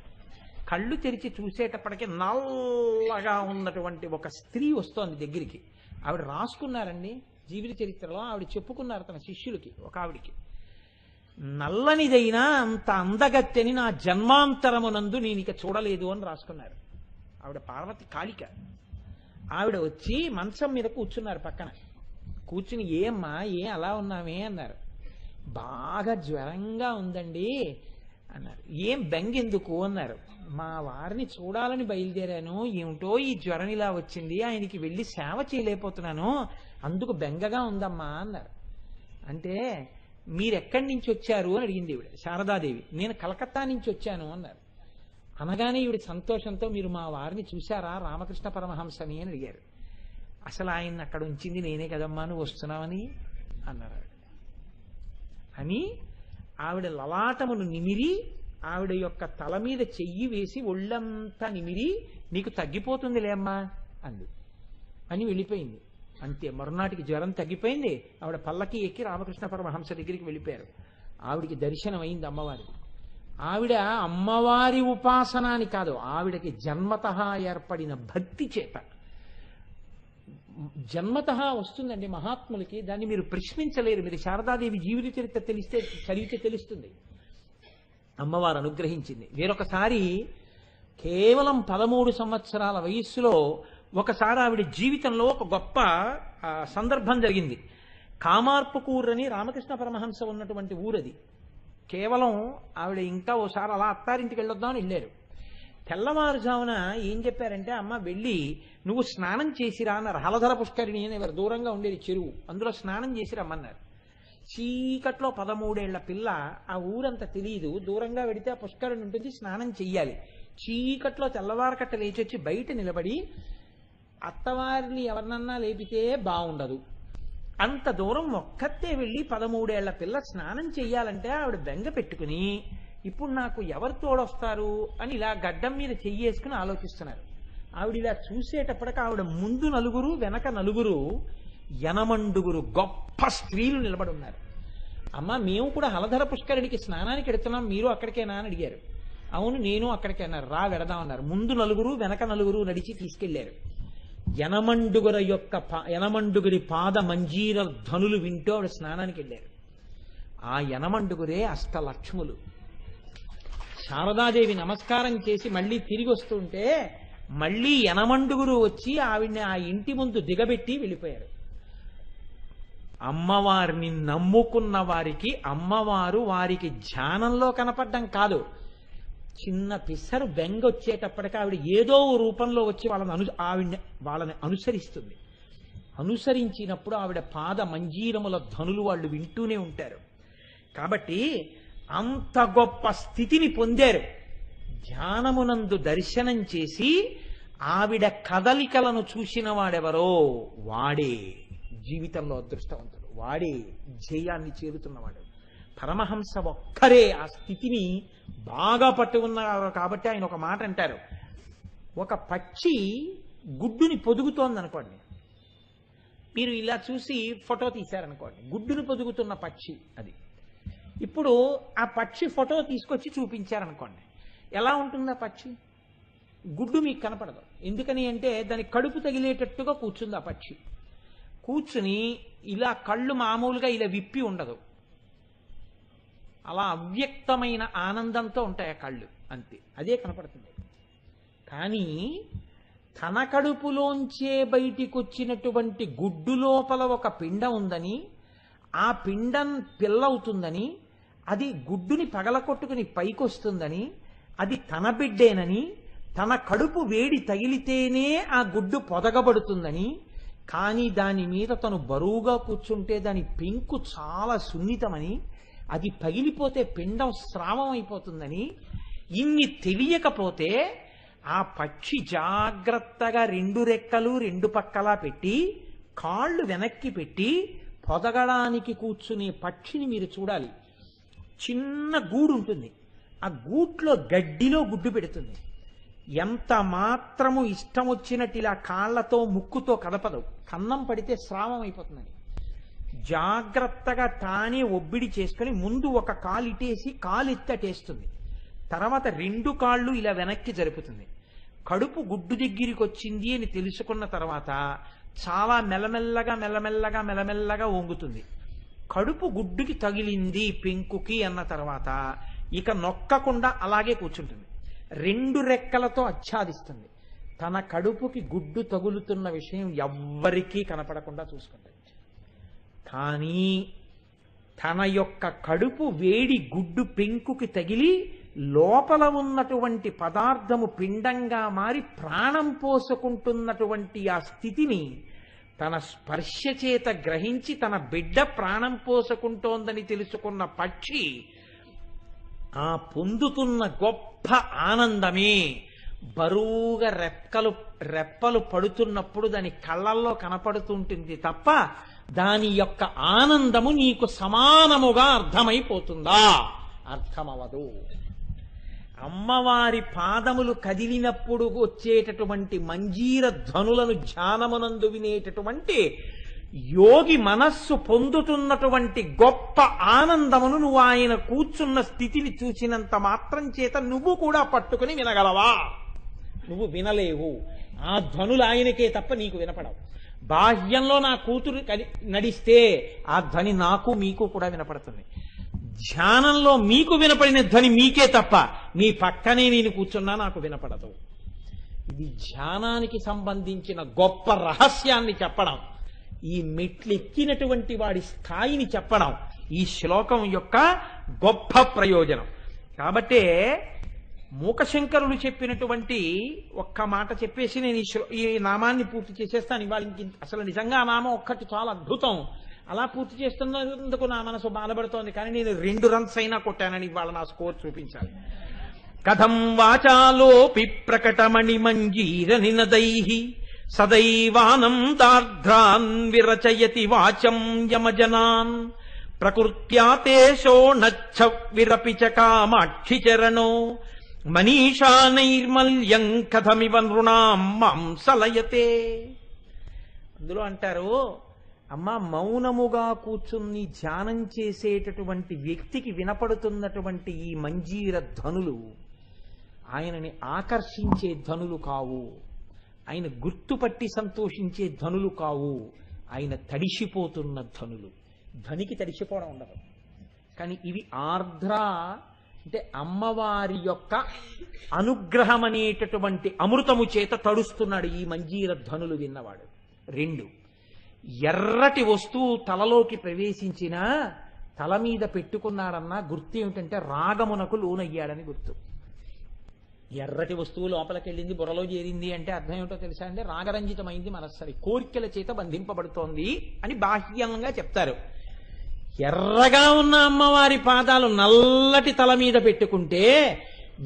కళ్ళు తెరిచి చూసేటప్పటికీ నల్లగా ఉన్నటువంటి ఒక స్త్రీ వస్తోంది దగ్గరికి. ఆవిడ రాసుకున్నారండి జీవిత చరిత్రలో. ఆవిడ చెప్పుకున్నారు తన శిష్యులకి, ఒక ఆవిడికి, నల్లనిదైనా అంత అందగత్తెని నా జన్మాంతరమునందు నేను ఇక చూడలేదు అని రాసుకున్నారు. ఆవిడ పార్వతి కాళిక. ఆవిడ వచ్చి మంచం మీద కూర్చున్నారు పక్కన. కూర్చుని ఏమ్మా అలా ఉన్నామే అన్నారు. బాగా జ్వరంగా ఉందండి అన్నారు. ఏం బెంగెందుకు అన్నారు. మా వారిని చూడాలని బయలుదేరాను, ఏమిటో ఈ జ్వరం ఇలా వచ్చింది, ఆయనకి వెళ్ళి సేవ చేయలేకపోతున్నాను, అందుకు బెంగగా ఉందమ్మా అన్నారు. అంటే మీరెక్కడి నుంచి వచ్చారు అని అడిగింది ఈవిడ శారదాదేవి. నేను కలకత్తా నుంచి వచ్చాను అన్నారు. అనగానే ఈవిడ సంతోషంతో మీరు మా వారిని చూశారా రామకృష్ణ పరమహంసని అని అడిగారు. అసలు ఆయన అక్కడ ఉంచింది నేనే కదమ్మా, నువ్వు వస్తున్నావని అన్నారు. అని ఆవిడ లలాటమును నిమిరి ఆవిడ యొక్క తల మీద చెయ్యి వేసి ఒళ్ళంతా నిమిరి నీకు తగ్గిపోతుందిలే అమ్మా అంది. అని వెళ్ళిపోయింది. అంతే, మరునాటికి జ్వరం తగ్గిపోయింది. ఆవిడ పల్లకి ఎక్కి రామకృష్ణ పరమహంస దగ్గరికి వెళ్ళిపోయారు. ఆవిడికి దర్శనం అయింది అమ్మవారి. ఆవిడ అమ్మవారి ఉపాసన అని కాదు, ఆవిడకి జన్మతః ఏర్పడిన భక్తి చేత. జన్మతః వస్తుందండి మహాత్ములకి, దాన్ని మీరు ప్రశ్నించలేరు. మీరు శారదాదేవి జీవిత చరిత్ర చదివితే తెలుస్తుంది. అమ్మవారు అనుగ్రహించింది. వేరొకసారి కేవలం 13 సంవత్సరాల వయస్సులో ఒకసారి ఆవిడ జీవితంలో ఒక గొప్ప సందర్భం జరిగింది. కామార్పుకూర్ అని రామకృష్ణ పరమహంస ఉన్నటువంటి ఊరది. కేవలం ఆవిడ ఇంకా ఓసారి అలా అత్తారింటికి వెళ్ళొద్దామని వెళ్ళారు. తెల్లవారుజామున ఏం చెప్పారంటే, అమ్మ వెళ్ళి నువ్వు స్నానం చేసిరా అన్నారు. హలధర పుష్కరిణి అని ఎవరు దూరంగా ఉండేది చెరువు, అందులో స్నానం చేసి రమ్మన్నారు. చీకట్లో 13 ఏళ్ల పిల్ల, ఆ ఊరంతా తెలియదు, దూరంగా వెడితే ఆ పుష్కరిణి ఉంటుంది, స్నానం చెయ్యాలి. చీకట్లో తెల్లవారకట్ట లేచి వచ్చి బయట నిలబడి అత్తవారిని ఎవరినన్నా లేపితే బాగుండదు, అంత దూరం ఒక్కతే వెళ్ళి 13 ఏళ్ల పిల్ల స్నానం చెయ్యాలంటే ఆవిడ బెంగ పెట్టుకుని ఇప్పుడు నాకు ఎవరు తోడొస్తారు అని ఇలా గడ్డం మీద చెయ్యేసుకుని ఆలోచిస్తున్నారు. ఆవిడ ఇలా చూసేటప్పటికి ఆవిడ ముందు నలుగురు వెనక నలుగురు యనమండుగురు గొప్ప స్త్రీలు నిలబడి ఉన్నారు. అమ్మ మేము కూడా హలధర పుష్కరుడికి స్నానానికి వెడుతున్నాం, మీరు అక్కడికేనా అని అడిగారు. అవును నేను అక్కడికే అన్నారు. రా వెడదామన్నారు. ముందు నలుగురు వెనక నలుగురు నడిచి తీసుకెళ్లారు. యనమండుగురి పాద మంజీర ధనులు వింటూ ఆవిడ స్నానానికి వెళ్ళారు. ఆ యనమండుగురే అష్టలక్ష్ములు. శారదాదేవి నమస్కారం చేసి మళ్ళీ తిరిగి వస్తుంటే మళ్ళీ యనమండుగురు వచ్చి ఆవిడ్ని ఆ ఇంటి ముందు దిగబెట్టి వెళ్ళిపోయారు. అమ్మవారిని నమ్ముకున్న వారికి అమ్మవారు వారికి ధ్యానంలో కనపడడం కాదు, చిన్న పిసరు బెంగ వచ్చేటప్పటికి ఆవిడ ఏదో రూపంలో వచ్చి వాళ్ళని అనుసరిస్తుంది. అనుసరించినప్పుడు ఆవిడ పాద మంజీరముల ధనులు వాళ్ళు వింటూనే ఉంటారు. కాబట్టి అంత గొప్ప స్థితిని పొందారు. ధ్యానమునందు దర్శనం చేసి ఆవిడ కదలికలను చూసిన వాడెవరో వాడే జీవితంలో అదృష్టవంతుడు, వాడే జయాన్ని చేరుతున్నవాడు. పరమహంస ఒక్కరే ఆ స్థితిని బాగా పట్టుకున్నారు. కాబట్టి ఆయన ఒక మాట అంటారు, ఒక పక్షి గుడ్డుని పొదుగుతోంది అనుకోండి, మీరు ఇలా చూసి ఫోటో తీశారనుకోండి, గుడ్డుని పొదుగుతున్న పక్షి అది. ఇప్పుడు ఆ పక్షి ఫోటో తీసుకొచ్చి చూపించారనుకోండి, ఎలా ఉంటుంది ఆ పక్షి? గుడ్డు మీకు కనపడదు. ఎందుకని అంటే దాని కడుపు తగిలేటట్టుగా కూర్చుంది ఆ పక్షి. కూర్చుని ఇలా కళ్ళు మామూలుగా ఇలా విప్పి ఉండదు, అలా అవ్యక్తమైన ఆనందంతో ఉంటాయి ఆ కళ్ళు. అంతే, అదే కనపడుతుంది. కానీ తన కడుపులోంచే బయటికొచ్చినటువంటి గుడ్డు లోపల ఒక పిండం ఉందని, ఆ పిండం పిల్లవుతుందని, అది గుడ్డుని పగలకొట్టుకుని పైకొస్తుందని, అది తన బిడ్డేనని, తన కడుపు వేడి తగిలితేనే ఆ గుడ్డు పొదగబడుతుందని, కానీ దాని మీద తను బరువుగా కూర్చుంటే దాని పెంకు చాలా సున్నితమని, అది పగిలిపోతే పిండం స్రావం అయిపోతుందని ఇన్ని తెలియకపోతే ఆ పక్షి జాగ్రత్తగా 2 రెక్కలు 2 పక్కలా పెట్టి కాళ్ళు వెనక్కి పెట్టి పొదగడానికి కూర్చునే పక్షిని మీరు చూడాలి. చిన్న గూడు ఉంటుంది, ఆ గూట్లో గడ్డిలో గుడ్డు పెడుతుంది. ఎంత మాత్రము ఇష్టం వచ్చినట్టు ఇలా కాళ్లతో ముక్కుతో కదపదు, కన్నం పడితే స్రావం అయిపోతుందని జాగ్రత్తగా తానే ఒబ్బిడి చేసుకుని ముందు ఒక కాలు ఇటేసి కాలు ఎత్తటేస్తుంది, తర్వాత 2 కాళ్ళు ఇలా వెనక్కి జరుపుతుంది. కడుపు గుడ్డు దగ్గరికి వచ్చింది అని తెలుసుకున్న తర్వాత చాలా మెల్లమెల్లగా మెల్లమెల్లగా మెల్లమెల్లగా వంగుతుంది. కడుపు గుడ్డుకి తగిలింది పెంకుకి అన్న తర్వాత ఇక నొక్కకుండా అలాగే కూర్చుంటుంది. 2 రెక్కలతో ఆచ్ఛాదిస్తుంది. తన కడుపుకి గుడ్డు తగులుతున్న విషయం ఎవ్వరికీ కనపడకుండా చూసుకుంటుంది. కానీ తన యొక్క కడుపు వేడి గుడ్డు పెంకుకి తగిలి లోపల ఉన్నటువంటి పదార్థము పిండంగా మారి ప్రాణం పోసుకుంటున్నటువంటి ఆ స్థితిని తన స్పర్శ చేత గ్రహించి తన బిడ్డ ప్రాణం పోసుకుంటోందని తెలుసుకున్న పక్షి ఆ పొందుతున్న గొప్ప ఆనందమే బరువుగా రెప్పలు పడుతున్నప్పుడు దాని కళ్ళల్లో కనపడుతుంటుంది తప్ప దాని యొక్క ఆనందము నీకు సమానముగా అర్థమైపోతుందా? అర్థమవదు. అమ్మవారి పాదములు కదిలినప్పుడు వచ్చేటటువంటి మంజీర ధ్వనులను ధ్యానమునందు వినేటటువంటి యోగి మనస్సు పొందుతున్నటువంటి గొప్ప ఆనందమును నువ్వు ఆయన కూర్చున్న స్థితిని చూసినంత మాత్రం చేత నువ్వు కూడా పట్టుకుని వినగలవా? నువ్వు వినలేవు. ఆ ధ్వనులు ఆయనకే తప్ప నీకు వినపడవు. బాహ్యంలో నా కూతురు నడిస్తే ఆ ధ్వని నాకు మీకు కూడా వినపడుతుంది. ధ్యానంలో మీకు వినపడిన ధ్వని మీకే తప్ప మీ పక్కనే నేను కూర్చున్నా నాకు వినపడదు. ఇది ధ్యానానికి సంబంధించిన గొప్ప రహస్యాన్ని చెప్పడం, ఈ మెట్లెక్కినటువంటి వాడి స్థాయిని చెప్పడం ఈ శ్లోకం యొక్క గొప్ప ప్రయోజనం. కాబట్టే మూకశంకరులు చెప్పినటువంటి ఒక్క మాట చెప్పేసి నేను ఈ నామాన్ని పూర్తి చేసేస్తాను. ఇవాళ అసలు నిజంగా ఆ నామం ఒక్కటి చాలా అద్భుతం. అలా పూర్తి చేస్తున్నందుకు నా మనసు బాధపడుతోంది, కానీ నేను 2 రన్స్ అయినా కొట్టానని ఇవాళ నా స్కోర్ చూపించాలి. కథం వాచాలోపి ప్రకటమణి మంజీర నినదైః సదైవానం దార్ధ్రాన్ విరచయతి వాచం యమజనాన్ ప్రకృత్యా తేషో నచ్చ విరపి చ కామాక్షి చరణో మనీషా నైర్మల్యం కథమివ నృణాం మాంసలయతే. అందులో అంటారు, అమ్మ మౌనముగా కూర్చుని ధ్యానం చేసేటటువంటి వ్యక్తికి వినపడుతున్నటువంటి ఈ మంజీర ధ్వనులు ఆయనని ఆకర్షించే ధ్వనులు కావు, ఆయన గుర్తుపట్టి సంతోషించే ధ్వనులు కావు, ఆయన తడిసిపోతున్న ధ్వనులు. ధ్వనికి తడిసిపోవడం ఉండదు. కానీ ఇవి ఆర్ద్ర అంటే అమ్మవారి యొక్క అనుగ్రహం అనేటటువంటి అమృతము చేత తడుస్తున్నాడు ఈ మంజీర ధ్వనులు విన్నవాడు. 2, ఎర్రటి వస్తువు తలలోకి ప్రవేశించినా తల మీద పెట్టుకున్నాడన్నా గుర్తు ఏమిటంటే రాగమునకు లోనయ్యాడని గుర్తు. ఎర్రటి వస్తువు లోపలికి వెళ్ళింది, బుర్రలో చేరింది అంటే అర్థం ఏమిటో తెలుసా అండి? రాగరంజితమైంది మనస్సరి, కోరికల చేత బంధింపబడుతోంది అని బాహ్యంగా చెప్తారు. ఎర్రగా ఉన్న అమ్మవారి పాదాలు నల్లటి తల మీద పెట్టుకుంటే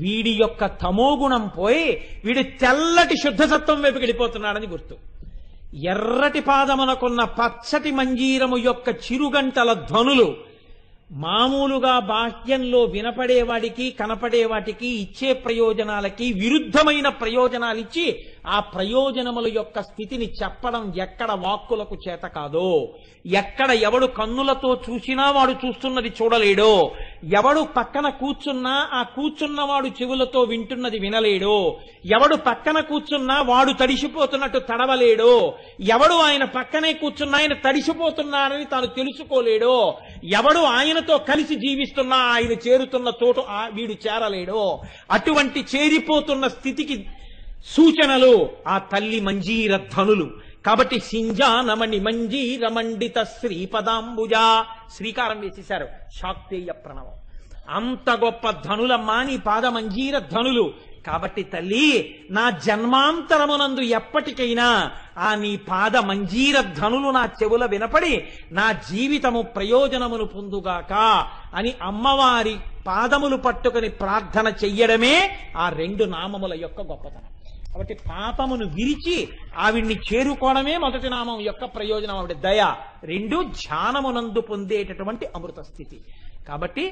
వీడి యొక్క తమోగుణం పోయి వీడి తెల్లటి శుద్ధసత్వం వైపుకి వెళ్ళిపోతున్నాడని గుర్తు. ఎర్రటి పాదమునకున్న పచ్చటి మంజీరము యొక్క చిరుగంటల ధ్వనులు మామూలుగా బాహ్యంలో వినపడేవాడికి కనపడేవాటికి ఇచ్చే ప్రయోజనాలకి విరుద్ధమైన ప్రయోజనాలు ఇచ్చి ఆ ప్రయోజనముల యొక్క స్థితిని చెప్పడం ఎక్కడ వాక్కులకు చేత కాదో, ఎక్కడ ఎవడు కన్నులతో చూసినా వాడు చూస్తున్నది చూడలేడో, ఎవడు పక్కన కూర్చున్నా ఆ కూర్చున్నవాడు చెవులతో వింటున్నది వినలేడో, ఎవడు పక్కన కూర్చున్నా వాడు తడిసిపోతున్నట్టు తడవలేడో, ఎవడు ఆయన పక్కనే కూర్చున్నా ఆయన తడిసిపోతున్నాడని తాను తెలుసుకోలేడో, ఎవడు ఆయనతో కలిసి జీవిస్తున్నా ఆయన చేరుతున్న చోటు వీడు చేరలేడో, అటువంటి చేరిపోతున్న స్థితికి సూచనలు ఆ తల్లి మంజీర ధనులు. కాబట్టి సింజానమణి మంజీర మండిత శ్రీపదాంబుజ శ్రీకారం వేసేశారు శాక్తేయ ప్రణవం. అంత గొప్ప ధనులమ్మా నీ పాద మంజీర ధనులు. కాబట్టి తల్లి నా జన్మాంతరమునందు ఎప్పటికైనా ఆ నీ పాద మంజీర ధనులు నా చెవుల వినపడి నా జీవితము ప్రయోజనమును పొందుగాక అని అమ్మవారి పాదములు పట్టుకుని ప్రార్థన చెయ్యడమే ఆ 2 నామముల యొక్క గొప్పతనం. కాబట్టి పాపమును విరిచి ఆవిడ్ని చేరుకోవడమే మొదటి నామం యొక్క ప్రయోజనం. ఆవిడ దయ. 2 ధ్యానమునందు పొందేటటువంటి అమృత స్థితి. కాబట్టి